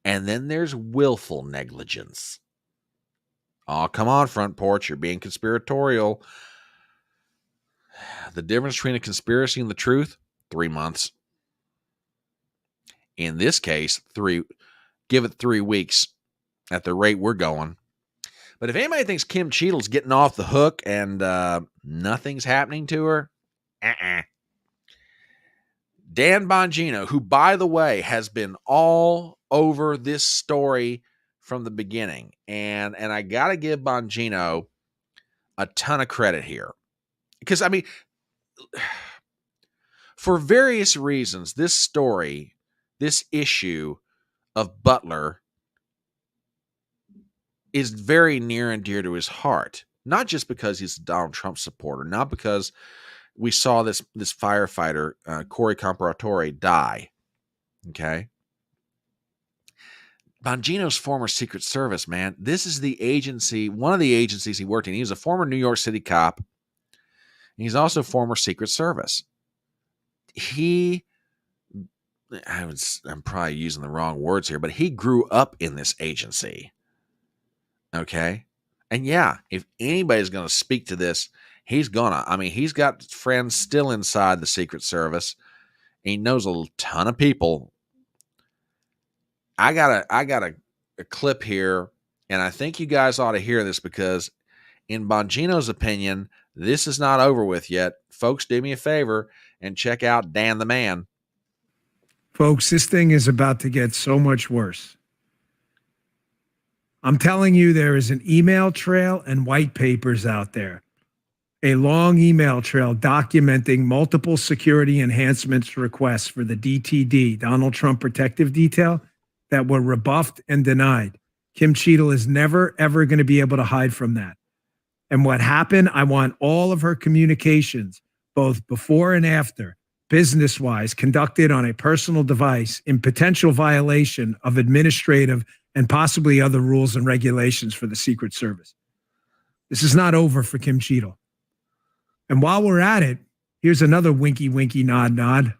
and then there's willful negligence. Oh, come on, Front Porch. You're being conspiratorial. The difference between a conspiracy and the truth, 3 months. In this case, give it 3 weeks at the rate we're going. But if anybody thinks Kim Cheatle's getting off the hook and nothing's happening to her, Dan Bongino, who, by the way, has been all over this story from the beginning. And I got to give Bongino a ton of credit here. Because, I mean, for various reasons, this story, this issue of Butler is very near and dear to his heart. Not just because he's a Donald Trump supporter, not because we saw this firefighter, Corey Comparatore, die. Okay? Bongino's former Secret Service, man. This is the agency, one of the agencies he worked in. He was a former New York City cop. He's also former Secret Service. I'm probably using the wrong words here, but he grew up in this agency. Okay? And yeah, if anybody's going to speak to this, he's gonna. I mean, he's got friends still inside the Secret Service. He knows a ton of people. I got a clip here, and I think you guys ought to hear this because in Bongino's opinion, this is not over with yet. Folks, do me a favor and check out Dan the Man. Folks, this thing is about to get so much worse. I'm telling you, there is an email trail and white papers out there. A long email trail documenting multiple security enhancements requests for the DTD, Donald Trump Protective Detail, that were rebuffed and denied. Kim Cheatle is never, ever going to be able to hide from that. And what happened, I want all of her communications, both before and after, business-wise, conducted on a personal device in potential violation of administrative and possibly other rules and regulations for the Secret Service. This is not over for Kim Cheatle. And while we're at it, here's another winky, winky, nod, nod.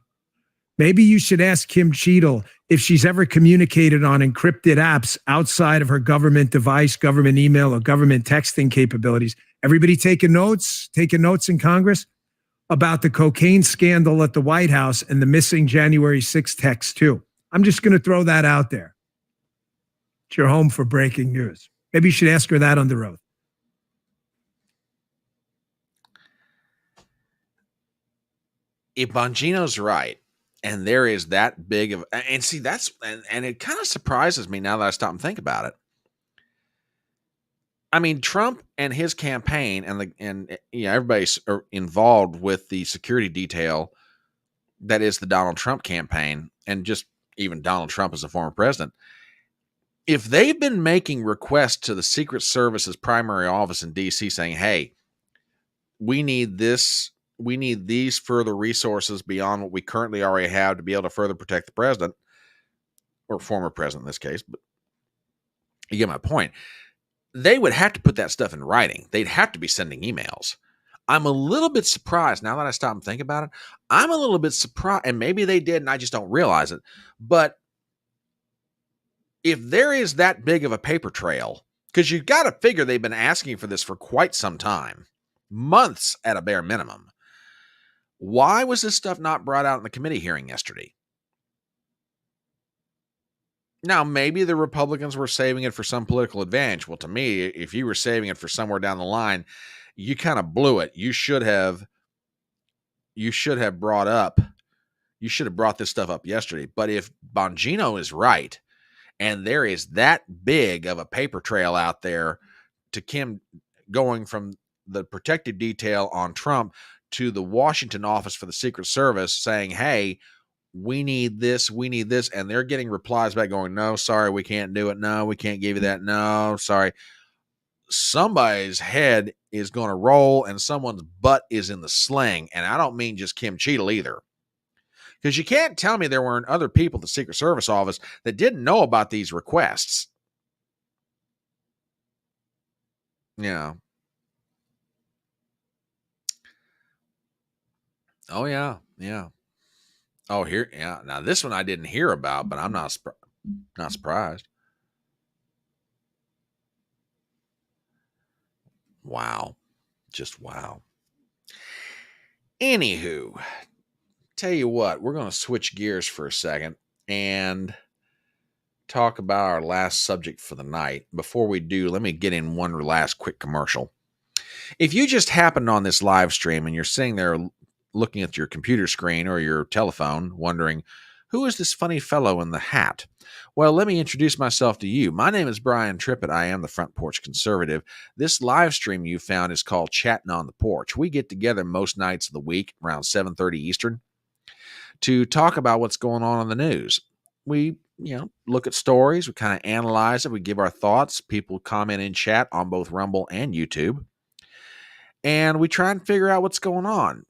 Maybe you should ask Kim Cheatle if she's ever communicated on encrypted apps outside of her government device, government email, or government texting capabilities. Everybody taking notes in Congress about the cocaine scandal at the White House and the missing January 6th text too. I'm just going to throw that out there. It's your home for breaking news. Maybe you should ask her that under oath. If Bongino's right, and there is that big of, and see, that's, and it kind of surprises me now that I stop and think about it. I mean, Trump and his campaign and everybody's involved with the security detail that is the Donald Trump campaign, and just even Donald Trump as a former president. If they've been making requests to the Secret Service's primary office in D.C. saying, hey, we need this, we need these further resources beyond what we currently already have to be able to further protect the president, or former president in this case, but you get my point. They would have to put that stuff in writing. They'd have to be sending emails. I'm a little bit surprised now that I stop and think about it. I'm a little bit surprised, and maybe they did and I just don't realize it, but if there is that big of a paper trail, because you've got to figure they've been asking for this for quite some time, months at a bare minimum. Why was this stuff not brought out in the committee hearing yesterday? Now, maybe the Republicans were saving it for some political advantage. Well, to me, if you were saving it for somewhere down the line, you kind of blew it. You should have brought this stuff up yesterday. But if Bongino is right, and there is that big of a paper trail out there to Kim going from the protective detail on Trump to the Washington office for the Secret Service saying, hey, we need this, and they're getting replies back going, no, sorry, we can't do it. No, we can't give you that. No, sorry. Somebody's head is going to roll and someone's butt is in the sling. And I don't mean just Kim Cheatle either. Because you can't tell me there weren't other people at the Secret Service office that didn't know about these requests. Yeah. Oh, yeah. Yeah. Oh, here. Yeah. Now, this one I didn't hear about, but I'm not surprised. Wow. Just wow. Anywho, tell you what, we're going to switch gears for a second and talk about our last subject for the night. Before we do, let me get in one last quick commercial. If you just happened on this live stream and you're sitting there looking at your computer screen or your telephone, wondering, who is this funny fellow in the hat? Well, let me introduce myself to you. My name is Brian Trippett. I am the Front Porch Conservative. This live stream you found is called Chattin On The Porch. We get together most nights of the week around 7:30 Eastern to talk about what's going on in the news. We, look at stories. We kind of analyze it. We give our thoughts. People comment in chat on both Rumble and YouTube. And we try and figure out what's going on.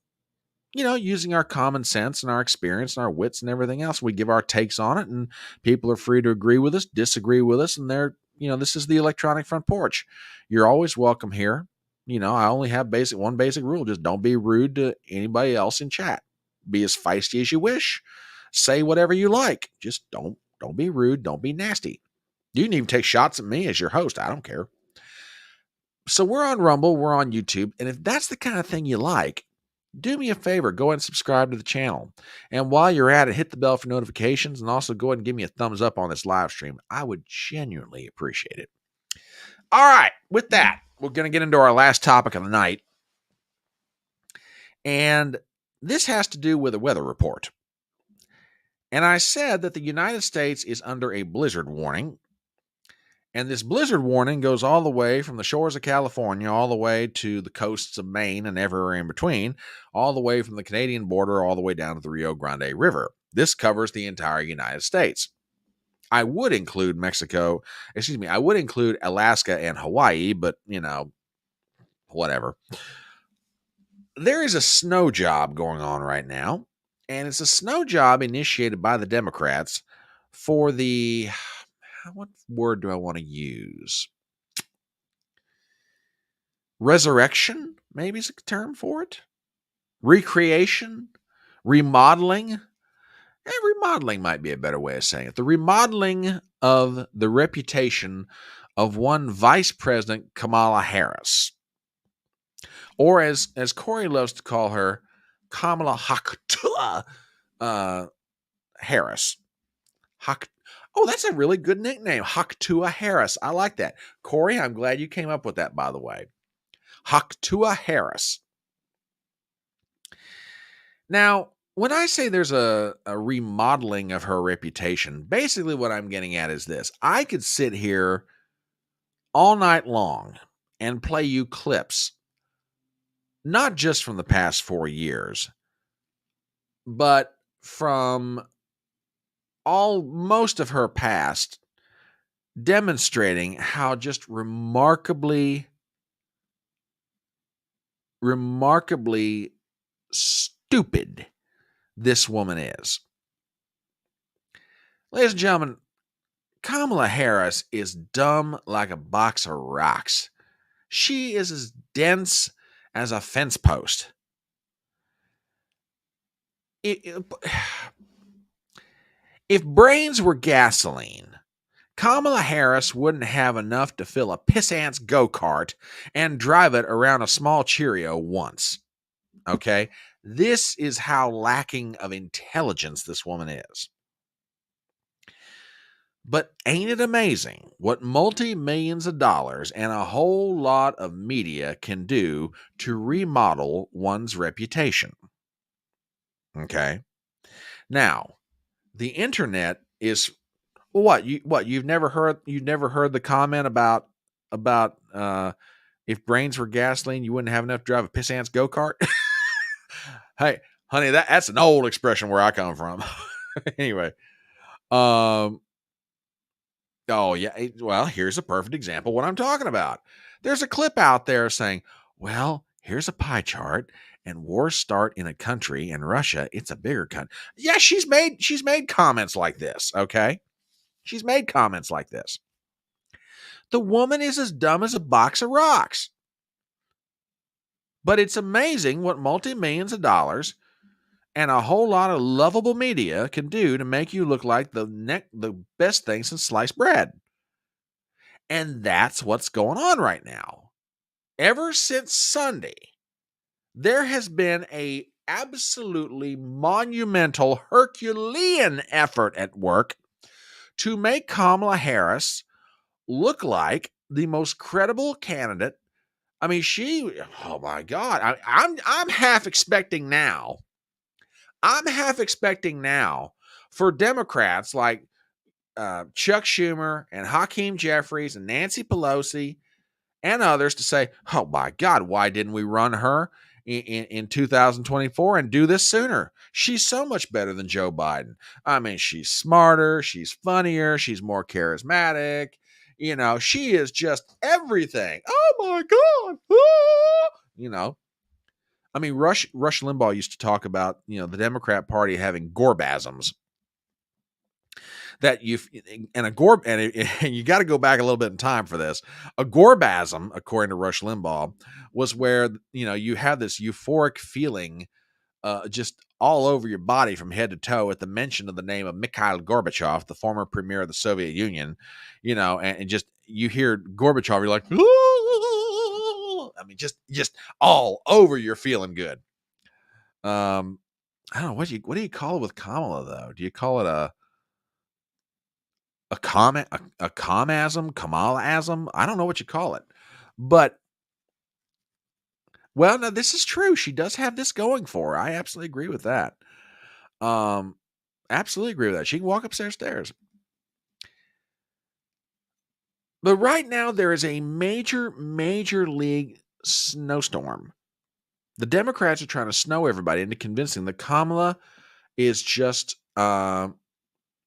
Using our common sense and our experience and our wits and everything else. We give our takes on it, and people are free to agree with us, disagree with us, and this is the electronic front porch. You're always welcome here. I only have one basic rule. Just don't be rude to anybody else in chat. Be as feisty as you wish. Say whatever you like. Just don't be rude. Don't be nasty. You can even take shots at me as your host. I don't care. So we're on Rumble, we're on YouTube, and if that's the kind of thing you like, do me a favor, go ahead and subscribe to the channel. And while you're at it, hit the bell for notifications, and also go ahead and give me a thumbs up on this live stream. I would genuinely appreciate it. All right, with that, we're going to get into our last topic of the night. And this has to do with a weather report. And I said that the United States is under a blizzard warning. And this blizzard warning goes all the way from the shores of California, all the way to the coasts of Maine and everywhere in between, all the way from the Canadian border, all the way down to the Rio Grande River. This covers the entire United States. I would include I would include Alaska and Hawaii, but, whatever. There is a snow job going on right now, and it's a snow job initiated by the Democrats for the... what word do I want to use? Resurrection, maybe is a term for it. Recreation, remodeling. Remodeling might be a better way of saying it. The remodeling of the reputation of one Vice President Kamala Harris. Or as Corey loves to call her, Kamala Harris. Oh, that's a really good nickname. Haktua Harris. I like that. Corey, I'm glad you came up with that, by the way. Haktua Harris. Now, when I say there's a remodeling of her reputation, basically what I'm getting at is this. I could sit here all night long and play you clips, not just from the past 4 years, but from most of her past, demonstrating how just remarkably stupid this woman is. Ladies and gentlemen, Kamala Harris is dumb like a box of rocks. She is as dense as a fence post. If brains were gasoline, Kamala Harris wouldn't have enough to fill a pissant's go-kart and drive it around a small Cheerio once. Okay? This is how lacking of intelligence this woman is. But ain't it amazing what multi-millions of dollars and a whole lot of media can do to remodel one's reputation? Okay. Now, the internet is you've never heard the comment about if brains were gasoline, you wouldn't have enough to drive a pissant's go-kart? Hey, honey, that's an old expression where I come from. Anyway, um oh yeah, well, here's a perfect example of what I'm talking about. There's a clip out there saying, well, here's a pie chart and wars start in a country in Russia, it's a bigger country. Yeah, she's made comments like this, okay? She's made comments like this. The woman is as dumb as a box of rocks. But it's amazing what multi-millions of dollars and a whole lot of lovable media can do to make you look like the best thing since sliced bread. And that's what's going on right now. Ever since Sunday, there has been a absolutely monumental Herculean effort at work to make Kamala Harris look like the most credible candidate. I mean, oh my God, I'm half expecting now. I'm half expecting now for Democrats like Chuck Schumer and Hakeem Jeffries and Nancy Pelosi and others to say, oh my God, why didn't we run her in 2024 and do this sooner? She's so much better than Joe Biden. I mean, she's smarter, she's funnier, she's more charismatic. She is just everything. Oh my God. I mean, Rush Limbaugh used to talk about, the Democrat Party having gorbasms. That and you got to go back a little bit in time for this. A gorbasm, according to Rush Limbaugh, was where you have this euphoric feeling just all over your body from head to toe at the mention of the name of Mikhail Gorbachev, the former premier of the Soviet Union. And just you hear Gorbachev, you're like, ooh! I mean, just all over, you're feeling good. I don't know, what do you call it with Kamala though? Do you call it a comasm, Kamalasm? I don't know what you call it. But well, no, this is true. She does have this going for her. I absolutely agree with that. Absolutely agree with that. She can walk upstairs stairs. But right now there is a major, major league snowstorm. The Democrats are trying to snow everybody into convincing that Kamala is just now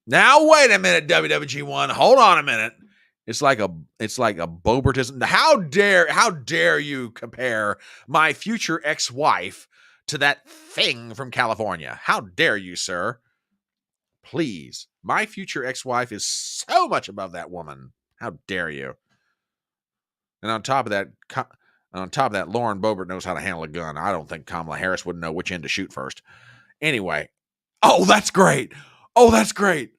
wait a minute, WWG1. Hold on a minute. It's like a Bobertism. How dare you compare my future ex-wife to that thing from California? How dare you, sir? Please. My future ex-wife is so much above that woman. How dare you? And on top of that, Lauren Boebert knows how to handle a gun. I don't think Kamala Harris would know which end to shoot first. Anyway. Oh, that's great. Oh, that's great.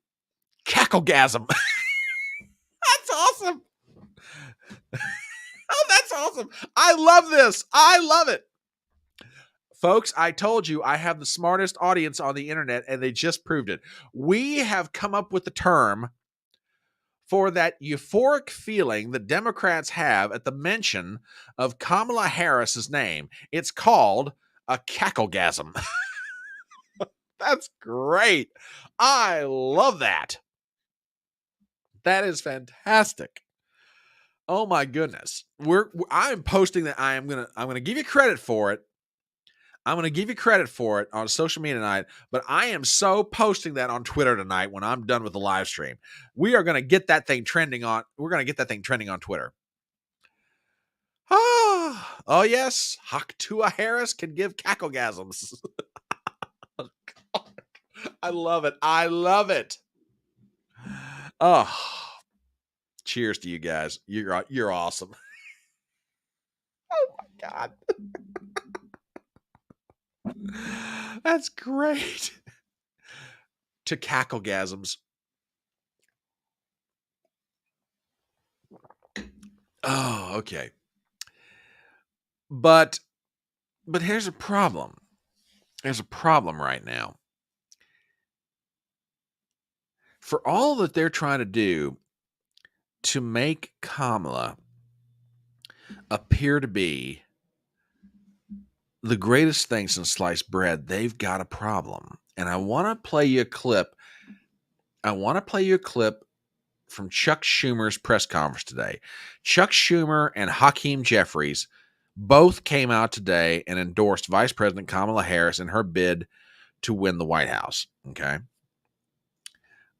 Cacklegasm. That's awesome. Oh, that's awesome. I love this. I love it. Folks, I told you I have the smartest audience on the internet, and they just proved it. We have come up with the term for that euphoric feeling that Democrats have at the mention of Kamala Harris's name. It's called a cacklegasm. That's great. I love that. That is fantastic. Oh my goodness. I'm posting that. I'm gonna give you credit for it. I'm gonna give you credit for it on social media tonight, but I am so posting that on Twitter tonight when I'm done with the live stream. We're gonna get that thing trending on Twitter. Oh yes, Haktua Harris can give cacklegasms. I love it. I love it. Oh, cheers to you guys. You're awesome. Oh my God. That's great. To cacklegasms. Oh, okay. But here's a problem. There's a problem right now. For all that they're trying to do to make Kamala appear to be the greatest thing since sliced bread, they've got a problem. And I want to play you a clip. From Chuck Schumer's press conference today. Chuck Schumer and Hakeem Jeffries both came out today and endorsed Vice President Kamala Harris in her bid to win the White House. Okay.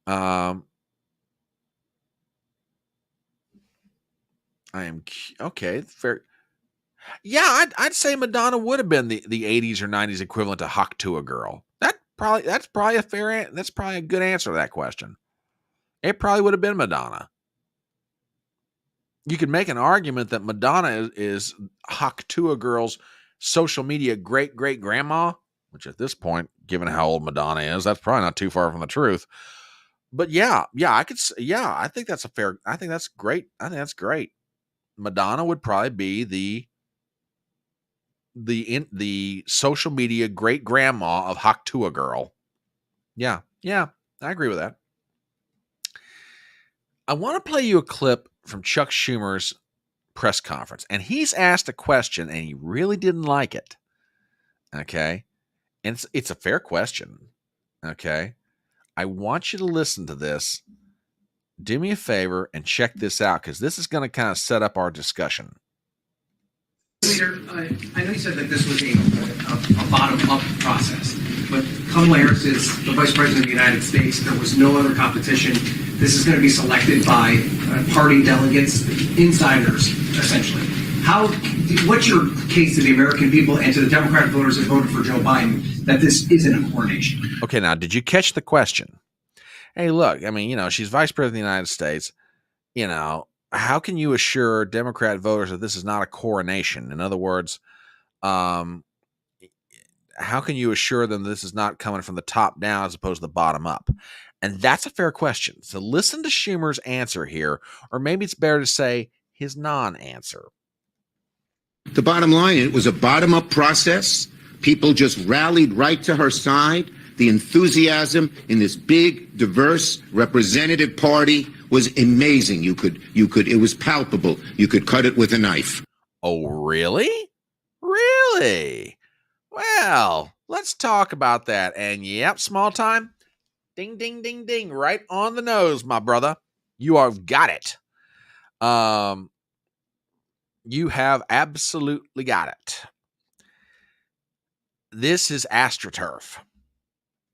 I am okay. Fair. Yeah, I'd say Madonna would have been the 80s or 90s equivalent to Hawk to a Girl. That's probably a good answer to that question. It probably would have been Madonna. You could make an argument that Madonna is Hawk to a Girl's social media great grandma, which at this point, given how old Madonna is, that's probably not too far from the truth. But yeah, I think that's I think that's great. I think that's great. Madonna would probably be the social media great grandma of Hawk to a Girl. Yeah, I agree with that. I want to play you a clip from Chuck Schumer's press conference, and he's asked a question, and he really didn't like it. Okay, and it's a fair question. Okay, I want you to listen to this. Do me a favor and check this out, because this is going to kind of set up our discussion. Leader, I know you said that this was a bottom-up process, but Kamala Harris is the Vice President of the United States. There was no other competition. This is going to be selected by party delegates, insiders, essentially. What's your case to the American people and to the Democratic voters that voted for Joe Biden that this isn't a coronation? Okay, now, did you catch the question? Hey, look, I mean, she's Vice President of the United States. How can you assure Democrat voters that this is not a coronation? In other words, how can you assure them this is not coming from the top down as opposed to the bottom up? And that's a fair question. So listen to Schumer's answer here, or maybe it's better to say his non-answer. The bottom line, it was a bottom-up process. People just rallied right to her side. The enthusiasm in this big, diverse, representative party was amazing. It was palpable. You could cut it with a knife. Oh, really? Really? Well, let's talk about that. And yep, small time. Ding, ding, ding, ding. Right on the nose, my brother. You have got it. You have absolutely got it. This is AstroTurf.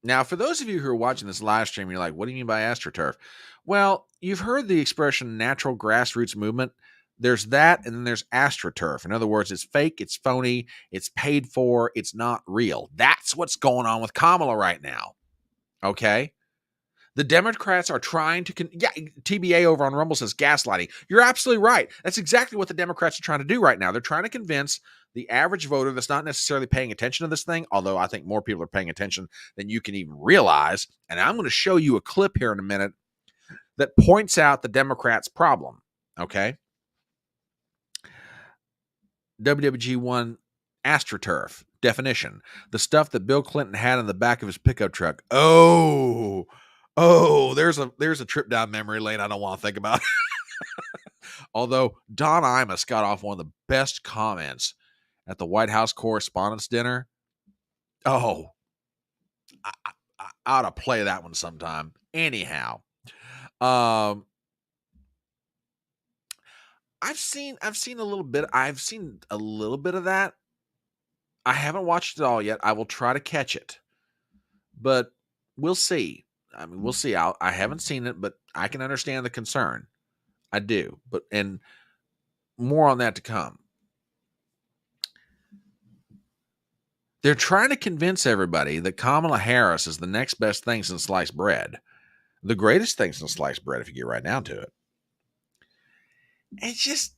Now, for those of you who are watching this live stream, you're like, what do you mean by AstroTurf? Well, you've heard the expression natural grassroots movement. There's that, and then there's AstroTurf. In other words, it's fake, it's phony, it's paid for, it's not real. That's what's going on with Kamala right now. Okay? The Democrats are trying to, TBA over on Rumble says gaslighting. You're absolutely right. That's exactly what the Democrats are trying to do right now. They're trying to convince the average voter that's not necessarily paying attention to this thing, although I think more people are paying attention than you can even realize. And I'm going to show you a clip here in a minute that points out the Democrats' problem. Okay? WWG1 AstroTurf definition: the stuff that Bill Clinton had in the back of his pickup truck. Oh, there's a trip down memory lane I don't want to think about. Although Don Imus got off one of the best comments at the White House Correspondents' Dinner. Oh, I ought to play that one sometime. Anyhow, I've seen a little bit. I've seen a little bit of that. I haven't watched it all yet. I will try to catch it, but we'll see. I mean, we'll see. I haven't seen it, but I can understand the concern. I do, and more on that to come. They're trying to convince everybody that Kamala Harris is the next best thing since sliced bread, the greatest thing since sliced bread, if you get right down to it. It's just,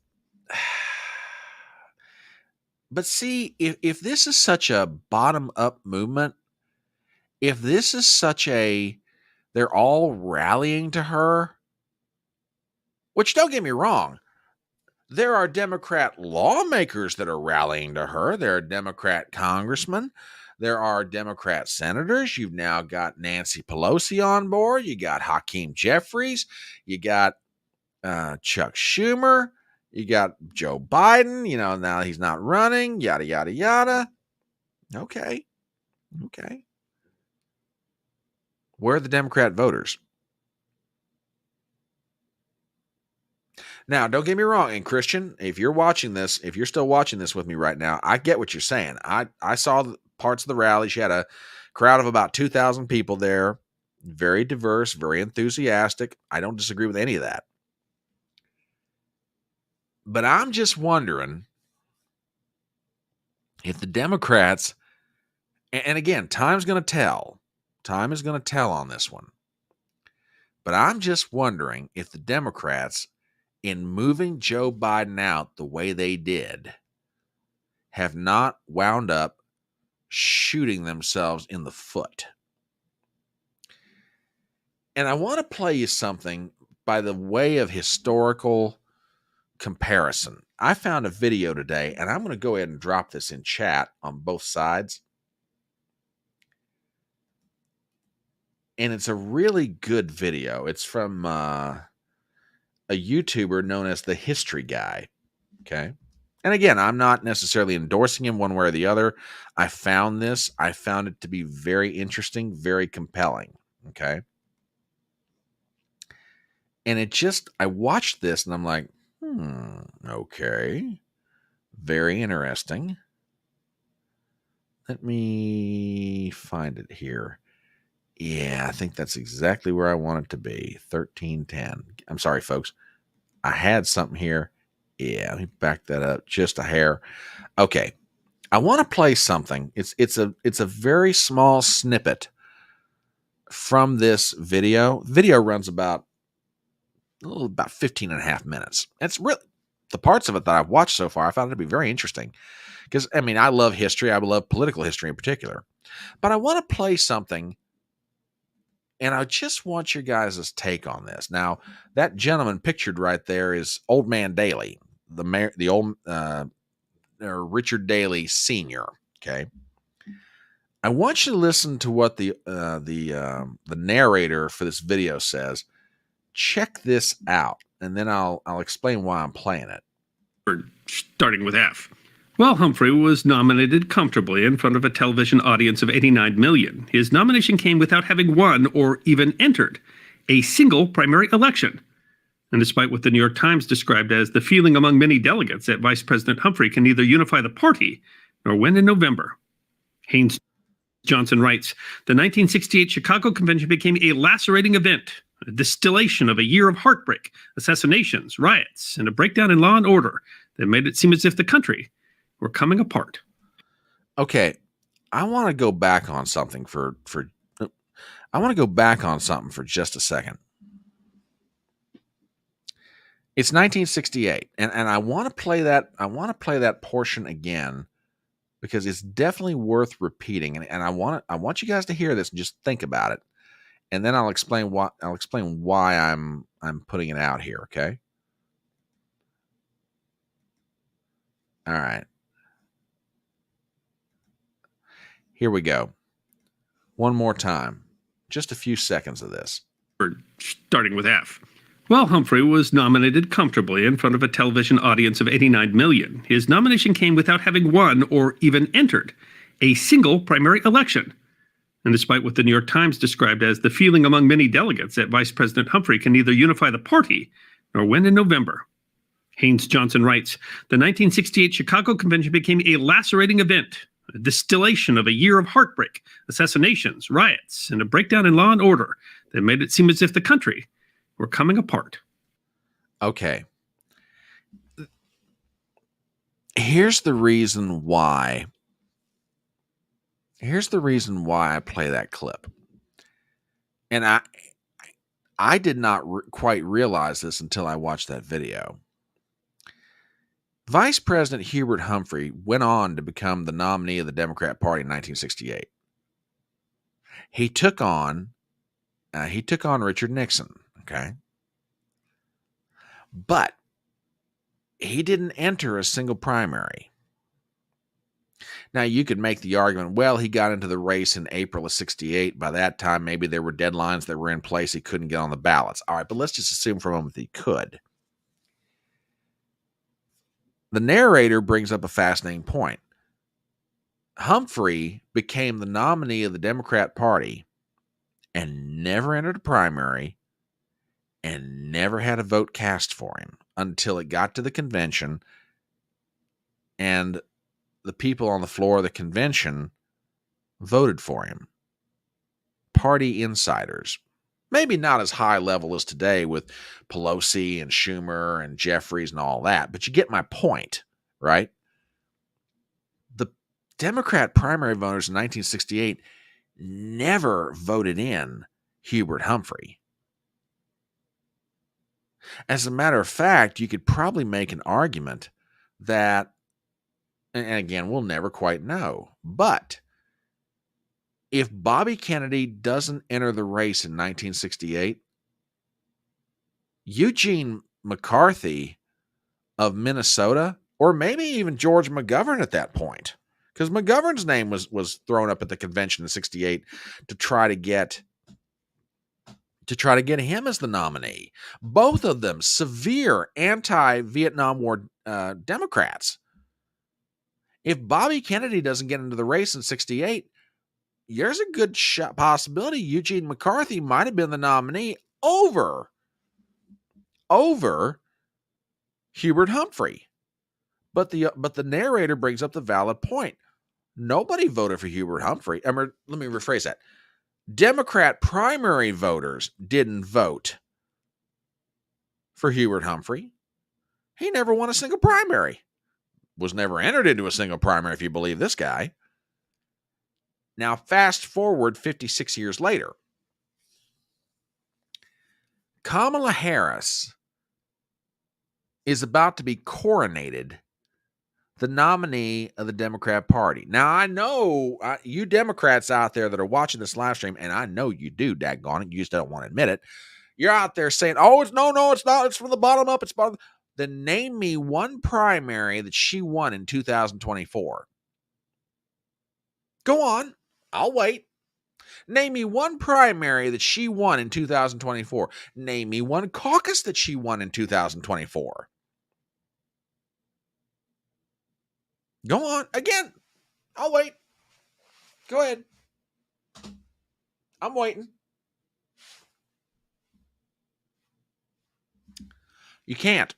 but see, if this is such a bottom-up movement, if this is such they're all rallying to her, which don't get me wrong, there are Democrat lawmakers that are rallying to her. There are Democrat congressmen. There are Democrat senators. You've now got Nancy Pelosi on board. You got Hakeem Jeffries. You got Chuck Schumer. You got Joe Biden. Now he's not running. Yada, yada, yada. Okay. Where are the Democrat voters? Now, don't get me wrong. And Christian, if you're still watching this with me right now, I get what you're saying. I saw parts of the rally. She had a crowd of about 2,000 people there. Very diverse, very enthusiastic. I don't disagree with any of that. But I'm just wondering if the Democrats, and again, time's going to tell. Time is going to tell on this one. But I'm just wondering if the Democrats, in moving Joe Biden out the way they did, have not wound up shooting themselves in the foot. And I want to play you something by the way of historical comparison. I found a video today, and I'm going to go ahead and drop this in chat on both sides. And it's a really good video. It's from a YouTuber known as the History Guy. Okay. And again, I'm not necessarily endorsing him one way or the other. I found it to be very interesting, very compelling. Okay. And I watched this and I'm like, okay. Very interesting. Let me find it here. Yeah, I think that's exactly where I want it to be. 1310. I'm sorry, folks. I had something here. Yeah, let me back that up just a hair. Okay. I want to play something. It's a very small snippet from this video. Video runs about 15 and a half minutes. It's really the parts of it that I've watched so far, I found it to be very interesting. Because, I love history. I love political history in particular. But I want to play something, and I just want your guys' take on this. Now, that gentleman pictured right there is Old Man Daley, the old Richard Daley Sr. Okay, I want you to listen to what the narrator for this video says. Check this out, and then I'll explain why I'm playing it. Starting with F. While Humphrey was nominated comfortably in front of a television audience of 89 million, his nomination came without having won or even entered a single primary election. And despite what the New York Times described as the feeling among many delegates that Vice President Humphrey can neither unify the party nor win in November. Haynes Johnson writes, the 1968 Chicago Convention became a lacerating event, a distillation of a year of heartbreak, assassinations, riots, and a breakdown in law and order that made it seem as if the country were coming apart. Okay, I want to go back on something for just a second. It's 1968, and I want to play that. I want to play that portion again because it's definitely worth repeating, and I want you guys to hear this and just think about it, and then I'll explain why I'm putting it out here. Okay. All right. Here we go. One more time. Just a few seconds of this. Starting with F. While Humphrey was nominated comfortably in front of a television audience of 89 million, his nomination came without having won or even entered a single primary election. And despite what the New York Times described as the feeling among many delegates that Vice President Humphrey can neither unify the party nor win in November. Haynes Johnson writes, the 1968 Chicago Convention became a lacerating event, a distillation of a year of heartbreak, assassinations, riots, and a breakdown in law and order that made it seem as if the country were coming apart. Okay. Here's the reason why. I play that clip. And I did not quite realize this until I watched that video. Vice President Hubert Humphrey went on to become the nominee of the Democrat Party in 1968. He took on Richard Nixon, okay? But he didn't enter a single primary. Now, you could make the argument, well, he got into the race in April of 68. By that time, maybe there were deadlines that were in place. He couldn't get on the ballots. All right, but let's just assume for a moment that he could. The narrator brings up a fascinating point. Humphrey became the nominee of the Democrat Party and never entered a primary and never had a vote cast for him until it got to the convention, and the people on the floor of the convention voted for him. Party insiders. Maybe not as high level as today with Pelosi and Schumer and Jeffries and all that, but you get my point, right? The Democrat primary voters in 1968 never voted in Hubert Humphrey. As a matter of fact, you could probably make an argument that, and again, we'll never quite know, but if Bobby Kennedy doesn't enter the race in 1968, Eugene McCarthy of Minnesota, or maybe even George McGovern at that point, because McGovern's name was thrown up at the convention in 68 to try to get him as the nominee. Both of them severe anti-Vietnam War Democrats. If Bobby Kennedy doesn't get into the race in 68, there's a good possibility Eugene McCarthy might have been the nominee over Hubert Humphrey. But the narrator brings up the valid point. Nobody voted for Hubert Humphrey. Let me rephrase that. Democrat primary voters didn't vote for Hubert Humphrey. He never won a single primary. Was never entered into a single primary, if you believe this guy. Now, fast forward 56 years later. Kamala Harris is about to be coronated the nominee of the Democrat Party. Now, I know you Democrats out there that are watching this live stream, and I know you do, daggone it, you just don't want to admit it. You're out there saying, oh, it's no, it's not. It's from the bottom up. It's bottom. Then name me one primary that she won in 2024. Go on. I'll wait. Name me one primary that she won in 2024. Name me one caucus that she won in 2024. Go on. Again, I'll wait. Go ahead. I'm waiting. You can't.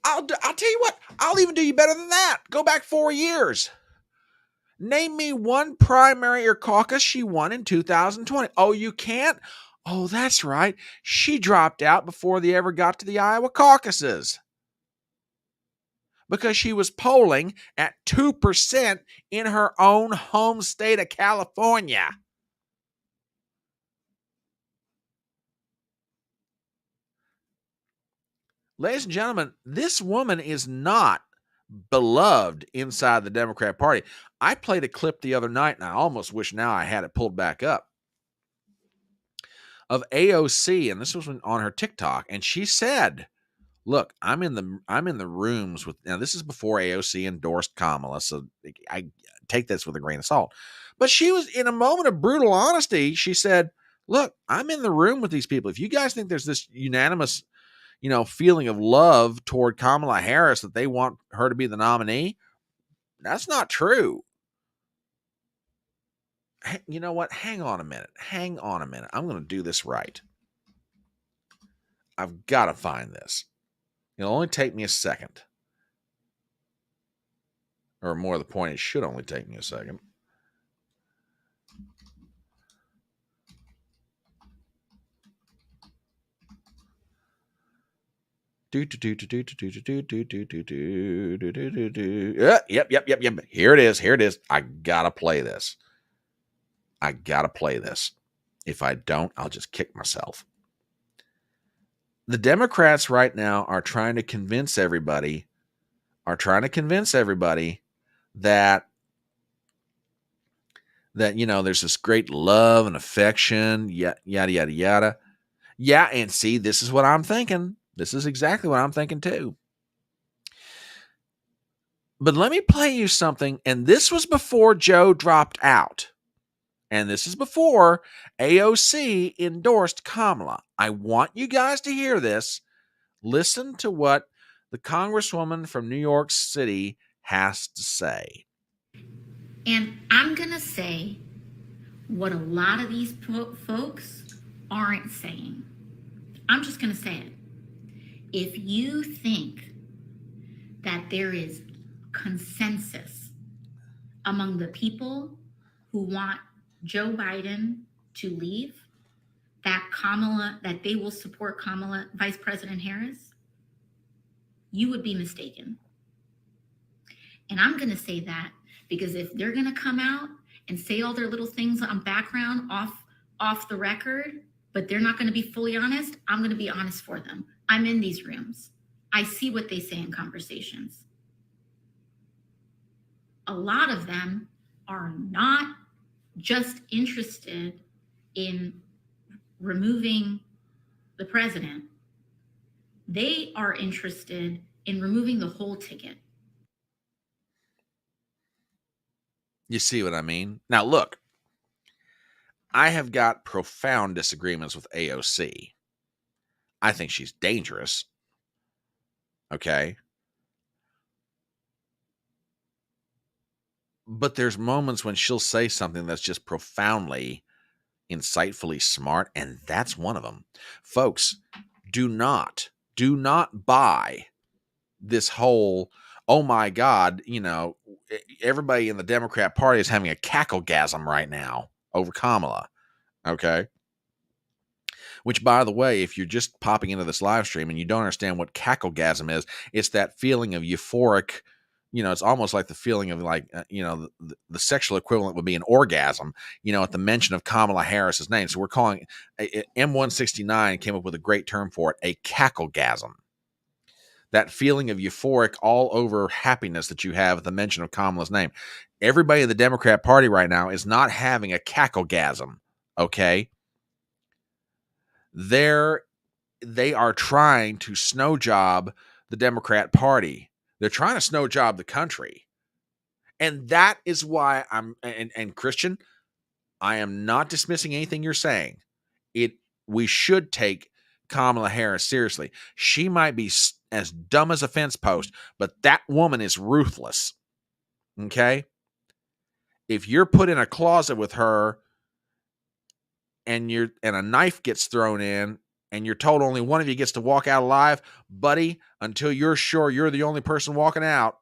I'll tell you what. I'll even do you better than that. Go back 4 years. Name me one primary or caucus she won in 2020. Oh, you can't? Oh, that's right. She dropped out before they ever got to the Iowa caucuses, because she was polling at 2% in her own home state of California. Ladies and gentlemen, this woman is not beloved inside the Democrat Party. I played a clip the other night, and I almost wish now I had it pulled back up, of AOC, and this was on her TikTok, and she said, look, I'm in the rooms with, now this is before AOC endorsed Kamala, so I take this with a grain of salt. But she was, in a moment of brutal honesty, she said, look, I'm in the room with these people. If you guys think there's this unanimous, feeling of love toward Kamala Harris that they want her to be the nominee, that's not true. You know what? Hang on a minute. I'm going to do this right. I've got to find this. It'll only take me a second. Or more, the point, it should only take me a second. Yep. Here it is. I gotta play this. If I don't, I'll just kick myself. The Democrats right now are trying to convince everybody that there's this great love and affection, yada, yada, yada. Yeah, and see, this is what I'm thinking. This is exactly what I'm thinking too. The Democrats right now are trying to convince everybody that, there's this great love and affection, yada, yada, yada. Yeah, and see, this is what I'm thinking. This is exactly what I'm thinking. This is exactly what I'm thinking. This is exactly what I'm thinking too. The Democrats right now are trying to convince everybody that, there's this great love and affection, yada, yada, yada. Yeah, and see, this is what I'm thinking. But let me play you something, and this was before Joe dropped out. And this is before AOC endorsed Kamala. I want you guys to hear this. Listen to what the Congresswoman from New York City has to say. And I'm going to say what a lot of these folks aren't saying. I'm just going to say it. If you think that there is consensus among the people who want Joe Biden to leave, that they will support Kamala, Vice President Harris, you would be mistaken. And I'm going to say that because if they're going to come out and say all their little things on background off the record, but they're not going to be fully honest, I'm going to be honest for them. I'm in these rooms. I see what they say in conversations. A lot of them are not just interested in removing the president. They are interested in removing the whole ticket. You see what I mean? Now, look, I have got profound disagreements with AOC. I think she's dangerous. Okay? But there's moments when she'll say something that's just profoundly, insightfully smart, and that's one of them. Folks, do not buy this whole, oh my God, everybody in the Democrat Party is having a cacklegasm right now over Kamala. Okay? Which, by the way, if you're just popping into this live stream and you don't understand what cacklegasm is, it's that feeling of euphoric, it's almost like the feeling of the sexual equivalent would be an orgasm, at the mention of Kamala Harris's name. So we're calling M169 came up with a great term for it, a cacklegasm. That feeling of euphoric all over happiness that you have at the mention of Kamala's name. Everybody in the Democrat Party right now is not having a cacklegasm. Okay. They are trying to snow job the Democrat Party. They're trying to snow job the country. And that is why and Christian, I am not dismissing anything you're saying. We should take Kamala Harris seriously. She might be as dumb as a fence post, but that woman is ruthless. Okay? If you're put in a closet with her and a knife gets thrown in and you're told only one of you gets to walk out alive, buddy, until you're sure you're the only person walking out,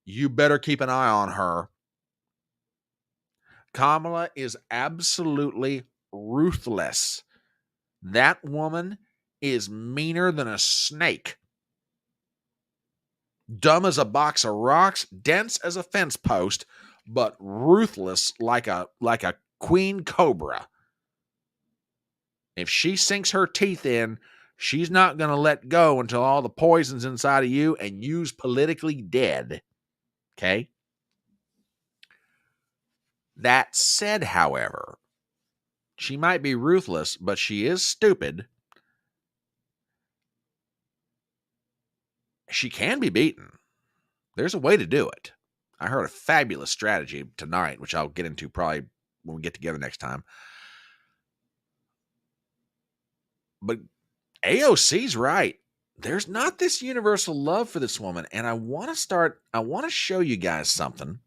you better keep an eye on her. Kamala is absolutely ruthless. That woman is meaner than a snake. Dumb as a box of rocks, dense as a fence post, but ruthless like a queen cobra. If she sinks her teeth in, she's not going to let go until all the poison's inside of you and you's politically dead. Okay? That said, however, she might be ruthless, but she is stupid. She can be beaten. There's a way to do it. I heard a fabulous strategy tonight, which I'll get into probably when we get together next time. But AOC's right. There's not this universal love for this woman. And I want to show you guys something.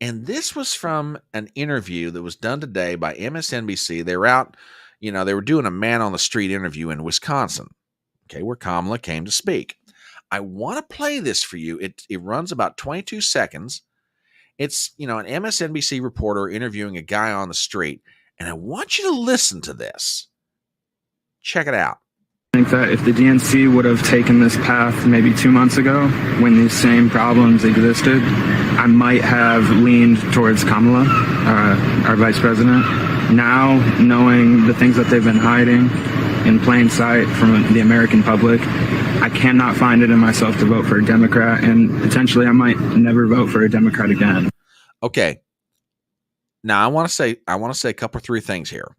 And this was from an interview that was done today by MSNBC. They were out, they were doing a man on the street interview in Wisconsin, okay, where Kamala came to speak. I want to play this for you. It runs about 22 seconds. It's, an MSNBC reporter interviewing a guy on the street. And I want you to listen to this. Check it out. I think that if the DNC would have taken this path maybe 2 months ago when these same problems existed, I might have leaned towards Kamala, our vice president. Now, knowing the things that they've been hiding in plain sight from the American public, I cannot find it in myself to vote for a Democrat, and potentially I might never vote for a Democrat again. Okay. Now, I want to say a couple or three things here.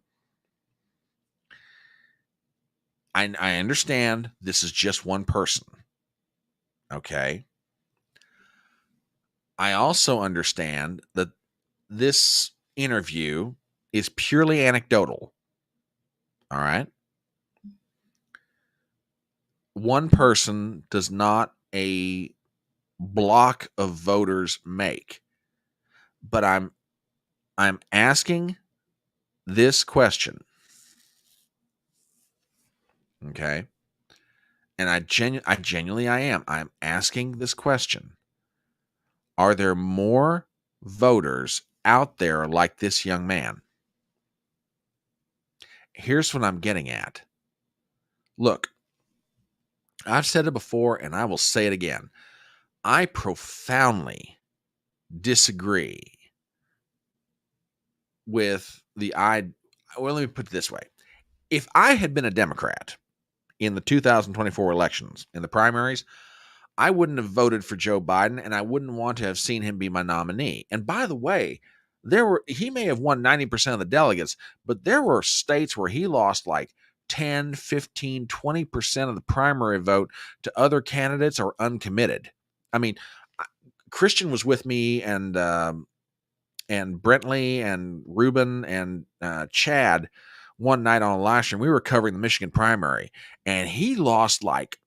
I understand this is just one person. Okay. I also understand that this interview is purely anecdotal. All right. One person does not a block of voters make. But I'm asking this question. Okay? And I genuinely am. I'm asking this question. Are there more voters out there like this young man? Here's what I'm getting at. Look, I've said it before and I will say it again. I profoundly disagree with well, let me put it this way. If I had been a Democrat in the 2024 elections, in the primaries, I wouldn't have voted for Joe Biden, and I wouldn't want to have seen him be my nominee. And by the way, he may have won 90% of the delegates, but there were states where he lost like 10, 15, 20% of the primary vote to other candidates or uncommitted. I mean, Christian was with me, and Brentley and Ruben and Chad one night on a live stream. We were covering the Michigan primary, and he lost like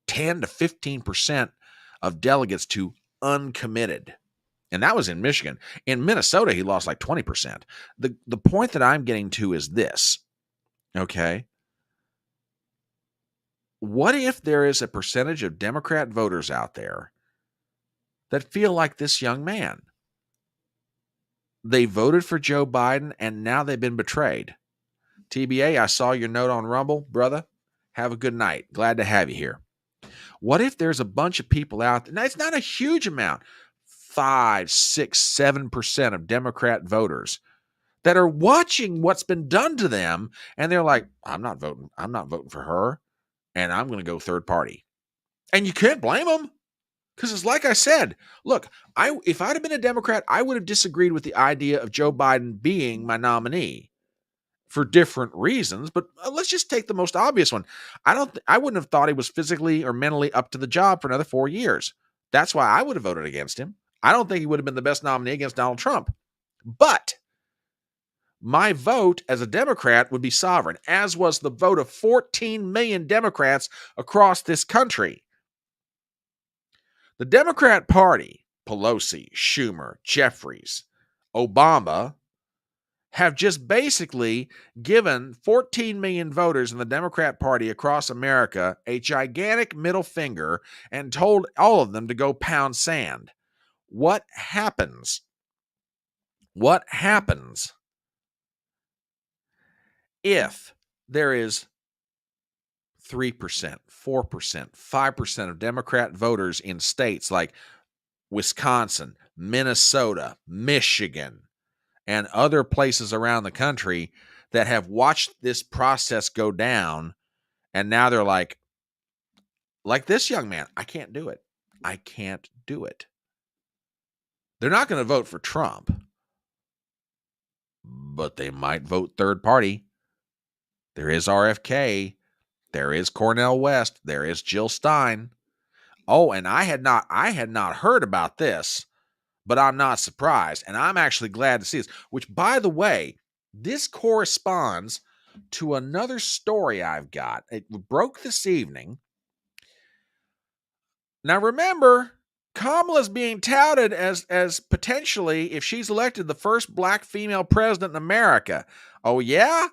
10 to 15% of delegates to uncommitted. And that was in Michigan. In Minnesota, he lost like 20%. The point that I'm getting to is this, okay? What if there is a percentage of Democrat voters out there that feel like this young man? They voted for Joe Biden, and now they've been betrayed. TBA, I saw your note on Rumble, brother. Have a good night. Glad to have you here. What if there's a bunch of people out there? Now, it's not a huge amount, 5, 6, 7% of Democrat voters that are watching what's been done to them, and they're like, I'm not voting for her, and I'm going to go third party. And you can't blame them, because it's like I said, look, if I'd have been a Democrat, I would have disagreed with the idea of Joe Biden being my nominee for different reasons, but let's just take the most obvious one. I wouldn't have thought he was physically or mentally up to the job for another 4 years. That's why I would have voted against him. I don't think he would have been the best nominee against Donald Trump. But my vote as a Democrat would be sovereign, as was the vote of 14 million Democrats across this country. The Democrat Party, Pelosi, Schumer, Jeffries, Obama, have just basically given 14 million voters in the Democrat Party across America a gigantic middle finger and told all of them to go pound sand. What happens? What happens if there is 3%, 4%, 5% of Democrat voters in states like Wisconsin, Minnesota, Michigan, and other places around the country that have watched this process go down, and now they're like this young man, I can't do it. I can't do it. They're not going to vote for Trump, but they might vote third party. There is RFK. There is Cornel West. There is Jill Stein. Oh, and I had not heard about this, but I'm not surprised, and I'm actually glad to see this, which, by the way, this corresponds to another story I've got. It broke this evening. Now, remember, Kamala's being touted as potentially, if she's elected, the first black female president in America. Oh, yeah?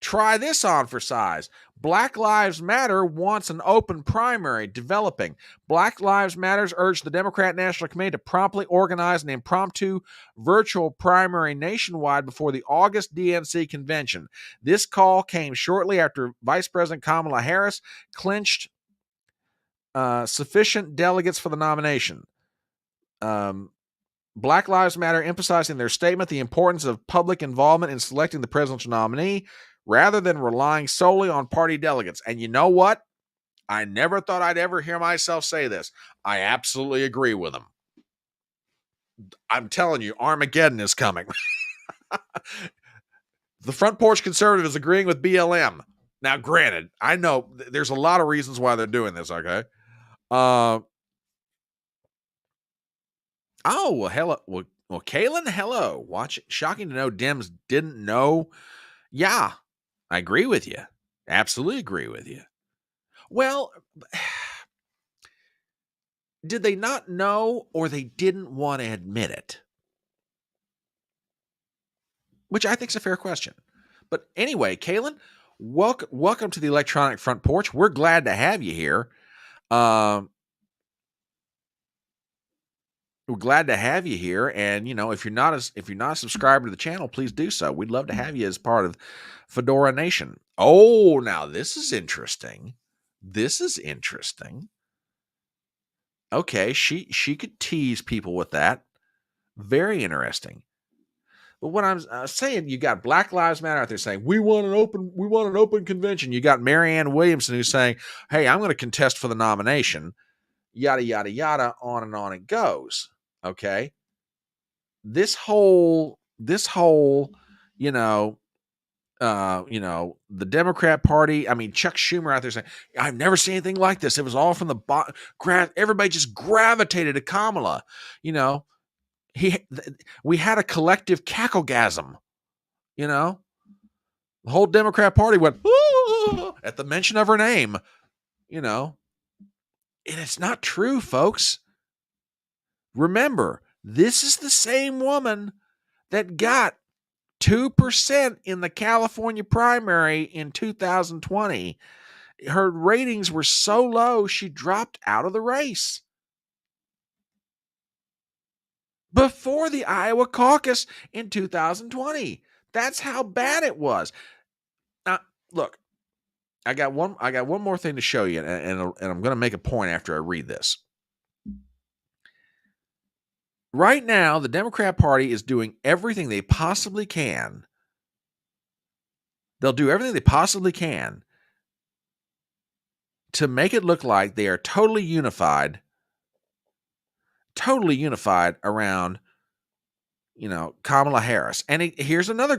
Try this on for size. Black Lives Matter wants an open primary developing. Black Lives Matters urged the Democrat National Committee to promptly organize an impromptu virtual primary nationwide before the August DNC convention. This call came shortly after Vice President Kamala Harris clinched sufficient delegates for the nomination. Black Lives Matter emphasized in their statement the importance of public involvement in selecting the presidential nominee, rather than relying solely on party delegates. And you know what? I never thought I'd ever hear myself say this. I absolutely agree with them. I'm telling you, Armageddon is coming. The Front Porch Conservative is agreeing with BLM. Now, granted, I know there's a lot of reasons why they're doing this, okay? Oh, well, hello. Well, Kaylin, hello. Shocking to know Dems didn't know. Yeah, I agree with you. Absolutely agree with you. Well, did they not know or they didn't want to admit it? Which I think is a fair question. But anyway, Kaylin, welcome to the Electronic Front Porch. We're glad to have you here. We're glad to have you here, and if you're not a subscriber to the channel, please do so. We'd love to have you as part of Fedora Nation. Oh, now this is interesting. This is interesting. Okay, she could tease people with that. Very interesting. But what I'm saying, you got Black Lives Matter out there saying we want an open convention. You got Marianne Williamson who's saying, "Hey, I'm going to contest for the nomination." Yada yada yada, on it goes. Okay. This whole, the Democrat Party. I mean, Chuck Schumer out there saying, "I've never seen anything like this. It was all from the bottom. Everybody just gravitated to Kamala." We had a collective cacklegasm. The whole Democrat Party went at the mention of her name. And it's not true, folks. Remember, this is the same woman that got 2% in the California primary in 2020. Her ratings were so low, she dropped out of the race before the Iowa caucus in 2020. That's how bad it was. Now, look, I got one more thing to show you, and I'm going to make a point after I read this. Right now, the Democrat Party is doing everything they possibly can. They'll do everything they possibly can to make it look like they are totally unified around, Kamala Harris. And here's another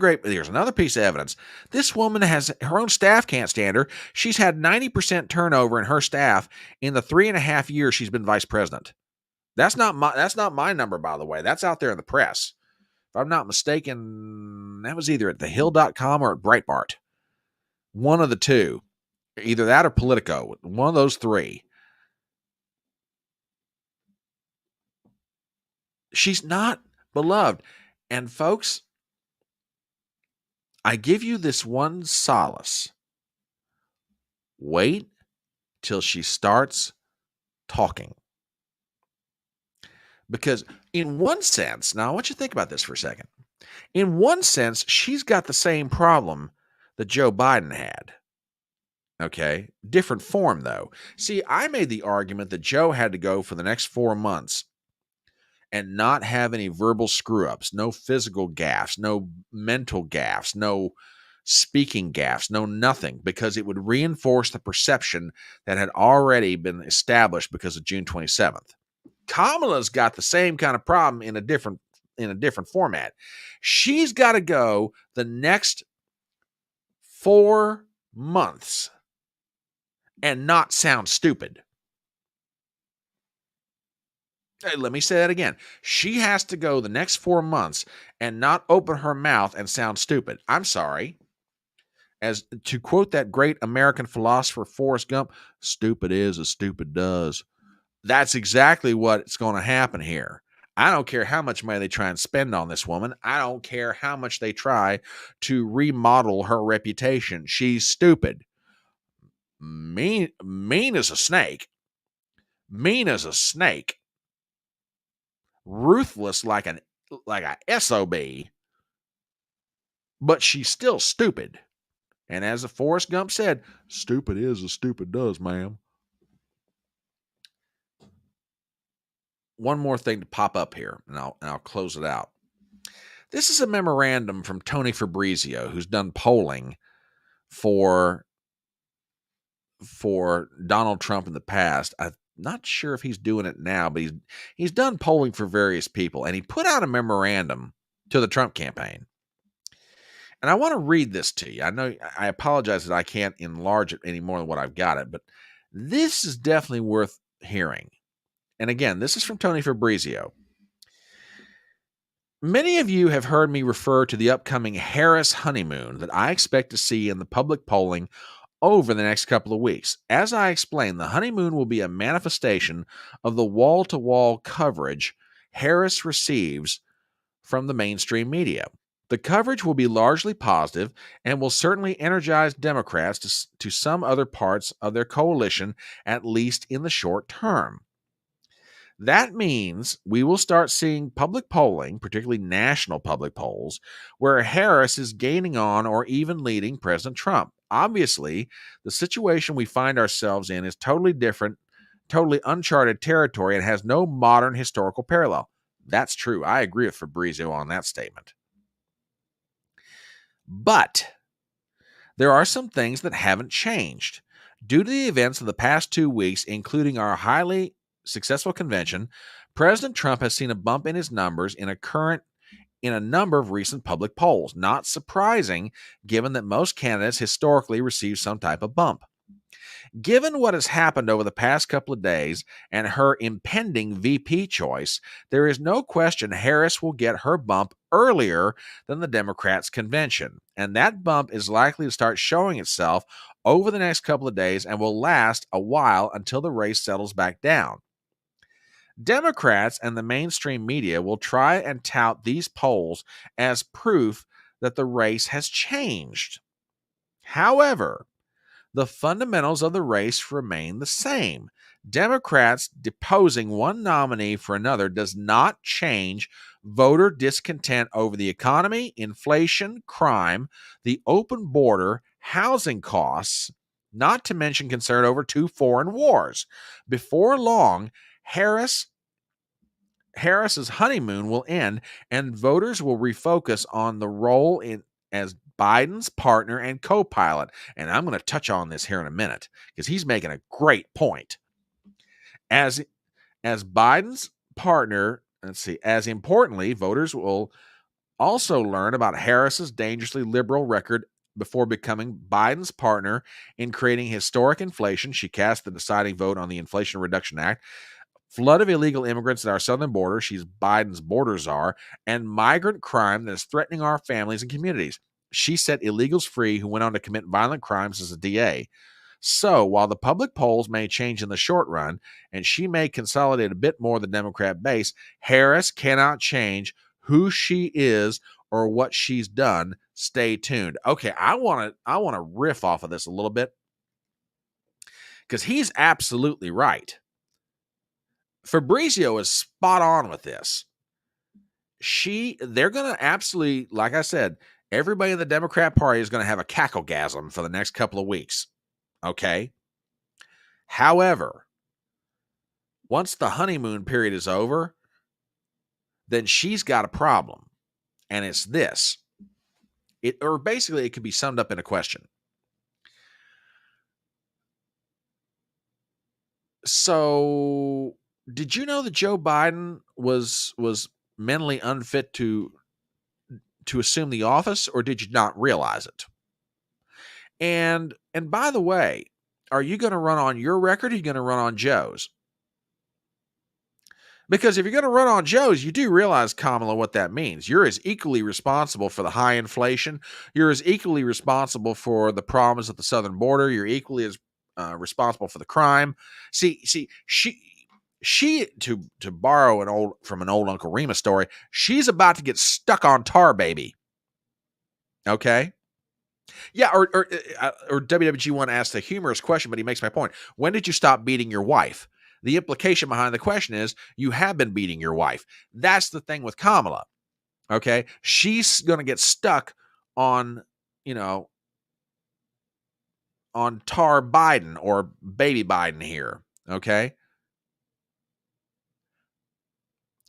piece of evidence. This woman has her own staff can't stand her. She's had 90% turnover in her staff in the 3.5 years she's been vice president. That's not my number, by the way. That's out there in the press. If I'm not mistaken, that was either at thehill.com or at Breitbart. One of the two. Either that or Politico. One of those three. She's not beloved. And folks, I give you this one solace. Wait till she starts talking. Because in one sense, now I want you to think about this for a second. In one sense, she's got the same problem that Joe Biden had. Okay? Different form, though. See, I made the argument that Joe had to go for the next 4 months and not have any verbal screw-ups, no physical gaffes, no mental gaffes, no speaking gaffes, no nothing, because it would reinforce the perception that had already been established because of June 27th. Kamala's got the same kind of problem in a different format. She's got to go the next 4 months and not sound stupid. Hey, let me say that again. She has to go the next 4 months and not open her mouth and sound stupid. I'm sorry. As to quote that great American philosopher Forrest Gump, stupid is as stupid does. That's exactly what's going to happen here. I don't care how much money they try and spend on this woman. I don't care how much they try to remodel her reputation. She's stupid. Mean as a snake. Mean as a snake. Ruthless like a SOB. But she's still stupid. And as Forrest Gump said, stupid is as stupid does, ma'am. One more thing to pop up here, and I'll close it out. This is a memorandum from Tony Fabrizio, who's done polling for Donald Trump in the past. I'm not sure if he's doing it now, but he's done polling for various people, and he put out a memorandum to the Trump campaign. And I want to read this to you. I apologize that I can't enlarge it any more than what I've got it, but this is definitely worth hearing. And again, this is from Tony Fabrizio. Many of you have heard me refer to the upcoming Harris honeymoon that I expect to see in the public polling over the next couple of weeks. As I explained, the honeymoon will be a manifestation of the wall-to-wall coverage Harris receives from the mainstream media. The coverage will be largely positive and will certainly energize Democrats to some other parts of their coalition, at least in the short term. That means we will start seeing public polling, particularly national public polls, where Harris is gaining on or even leading President Trump. Obviously, the situation we find ourselves in is totally different, totally uncharted territory, and has no modern historical parallel. That's true. I agree with Fabrizio on that statement. But there are some things that haven't changed. Due to the events of the past 2 weeks, including our highly successful convention, President Trump has seen a bump in his numbers in a number of recent public polls. Not surprising, given that most candidates historically receive some type of bump. Given what has happened over the past couple of days and her impending VP choice, there is no question Harris will get her bump earlier than the Democrats' convention. And that bump is likely to start showing itself over the next couple of days and will last a while until the race settles back down. Democrats and the mainstream media will try and tout these polls as proof that the race has changed. However, the fundamentals of the race remain the same. Democrats deposing one nominee for another does not change voter discontent over the economy, inflation, crime, the open border, housing costs, not to mention concern over 2 foreign wars. Before long, Harris's honeymoon will end, and voters will refocus on the role as Biden's partner and co-pilot. And I'm going to touch on this here in a minute because he's making a great point. As Biden's partner, as importantly, voters will also learn about Harris's dangerously liberal record before becoming Biden's partner in creating historic inflation. She cast the deciding vote on the Inflation Reduction Act, flood of illegal immigrants at our southern border. She's Biden's border czar, and migrant crime that is threatening our families and communities. She set illegals free who went on to commit violent crimes as a DA. So while the public polls may change in the short run, and she may consolidate a bit more of the Democrat base, Harris cannot change who she is or what she's done. Stay tuned. Okay, I want to riff off of this a little bit because he's absolutely right. Fabrizio is spot on with this. They're going to absolutely, like I said, everybody in the Democrat Party is going to have a cacklegasm for the next couple of weeks. Okay? However, once the honeymoon period is over, then she's got a problem. And it's this. It could be summed up in a question. So, did you know that Joe Biden was mentally unfit to assume the office, or did you not realize it? And by the way, are you going to run on your record, or are you going to run on Joe's? Because if you're going to run on Joe's, you do realize, Kamala, what that means. You're as equally responsible for the high inflation. You're as equally responsible for the problems at the southern border. You're equally as responsible for the crime. See, she to borrow from an old Uncle Remus story, she's about to get stuck on tar, baby. Okay? Yeah, or WWG1 asked a humorous question, but he makes my point. When did you stop beating your wife? The implication behind the question is you have been beating your wife. That's the thing with Kamala. Okay? She's going to get stuck on, on tar Biden or baby Biden here. Okay?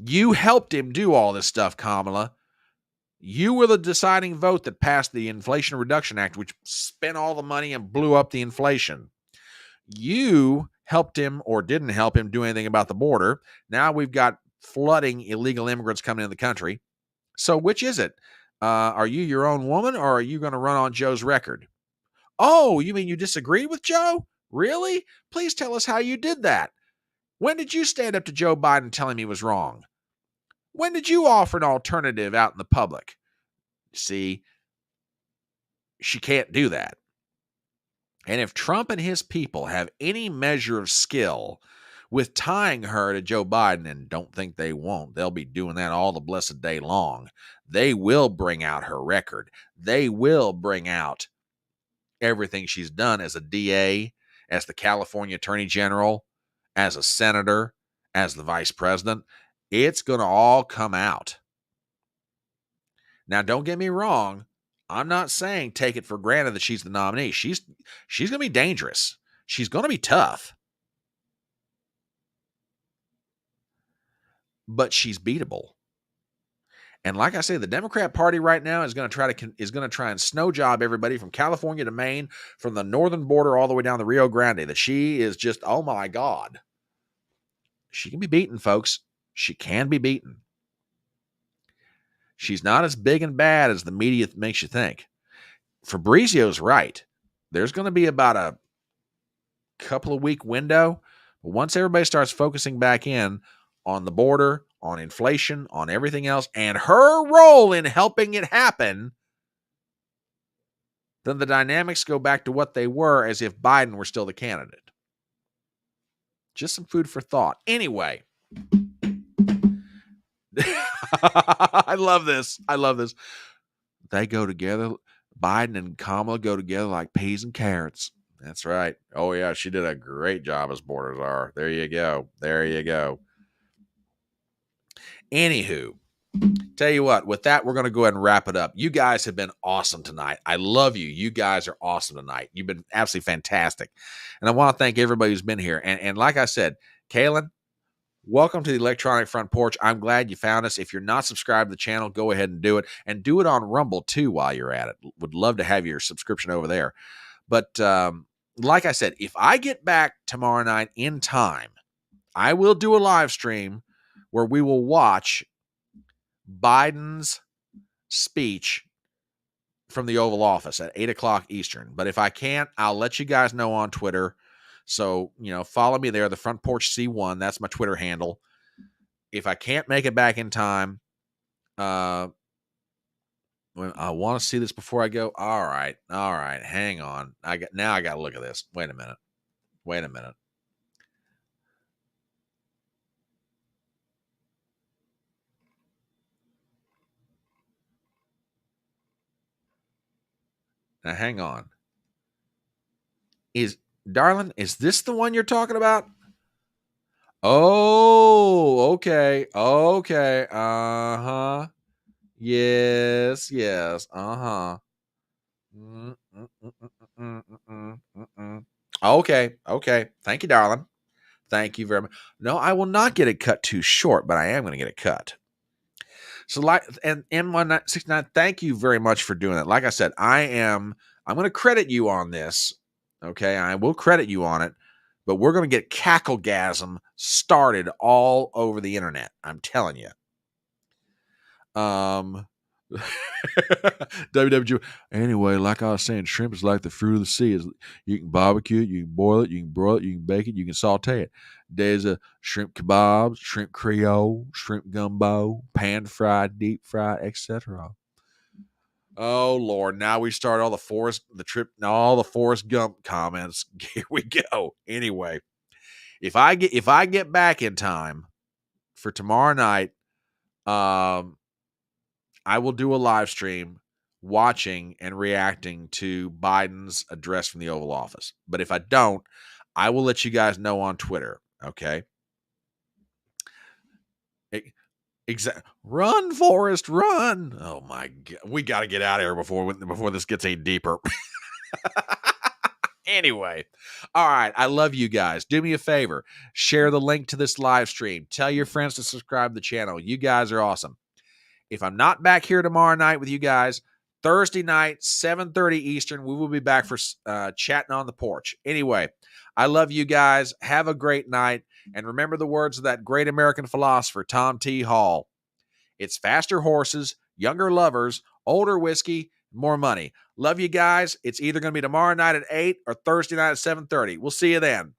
You helped him do all this stuff, Kamala. You were the deciding vote that passed the Inflation Reduction Act, which spent all the money and blew up the inflation. You helped him or didn't help him do anything about the border. Now we've got flooding illegal immigrants coming into the country. So which is it? Are you your own woman, or are you going to run on Joe's record? Oh, you mean you disagreed with Joe? Really? Please tell us how you did that. When did you stand up to Joe Biden and tell him he was wrong? When did you offer an alternative out in the public? See, she can't do that. And if Trump and his people have any measure of skill with tying her to Joe Biden, and don't think they won't, they'll be doing that all the blessed day long. They will bring out her record. They will bring out everything she's done as a DA, as the California Attorney General, as a senator, as the vice president. It's going to all come out. Now, don't get me wrong. I'm not saying take it for granted that she's the nominee. She's going to be dangerous. She's going to be tough. But she's beatable. And like I say, the Democrat Party right now is going to try and snow job everybody from California to Maine, from the northern border all the way down the Rio Grande. That she is just, oh my God. She can be beaten, folks. She can be beaten. She's not as big and bad as the media makes you think. Fabrizio's right. There's going to be about a couple of week window. But once everybody starts focusing back in on the border, on inflation, on everything else, and her role in helping it happen, then the dynamics go back to what they were as if Biden were still the candidate. Just some food for thought. Anyway. I love this. They go together. Biden and Kamala go together like peas and carrots. That's right. Oh, yeah. She did a great job as border czar. There you go. Anywho, tell you what, with that, we're going to go ahead and wrap it up. You guys have been awesome tonight. I love you. You guys are awesome tonight. You've been absolutely fantastic. And I want to thank everybody who's been here. And like I said, Kaylin, welcome to the Electronic Front Porch. I'm glad you found us. If you're not subscribed to the channel, go ahead and do it. And do it on Rumble, too, while you're at it. Would love to have your subscription over there. But like I said, if I get back tomorrow night in time, I will do a live stream where we will watch Biden's speech from the Oval Office at 8 o'clock Eastern. But if I can't, I'll let you guys know on Twitter. So, follow me there, the Front Porch C1. That's my Twitter handle. If I can't make it back in time, I want to see this before I go. All right. Hang on. I got to look at this. Wait a minute. Now, hang on. Darling, is this the one you're talking about? Oh, okay. Uh-huh. Yes. Uh-huh. Okay. Thank you, darling. Thank you very much. No, I will not get it cut too short, but I am going to get it cut. So, and M1969, thank you very much for doing that. Like I said, I'm going to credit you on this. Okay, I will credit you on it, but we're going to get cacklegasm started all over the internet. I'm telling you. WWG. Anyway, like I was saying, shrimp is like the fruit of the sea. You can barbecue it, you can boil it, you can broil it, you can bake it, you can saute it. There's a shrimp kebabs, shrimp creole, shrimp gumbo, pan fried, deep fried, etc. Oh Lord! Now we start all the Forrest Gump comments. Here we go. Anyway, if I get back in time for tomorrow night, I will do a live stream watching and reacting to Biden's address from the Oval Office. But if I don't, I will let you guys know on Twitter. Okay. Run, Forrest, run. Oh my God. We got to get out of here before this gets any deeper. Anyway. All right. I love you guys. Do me a favor. Share the link to this live stream. Tell your friends to subscribe to the channel. You guys are awesome. If I'm not back here tomorrow night with you guys, Thursday night, 7:30 Eastern, we will be back for Chatting on the Porch. Anyway, I love you guys. Have a great night. And remember the words of that great American philosopher, Tom T. Hall. It's faster horses, younger lovers, older whiskey, more money. Love you guys. It's either going to be tomorrow night at 8 or Thursday night at 7:30. We'll see you then.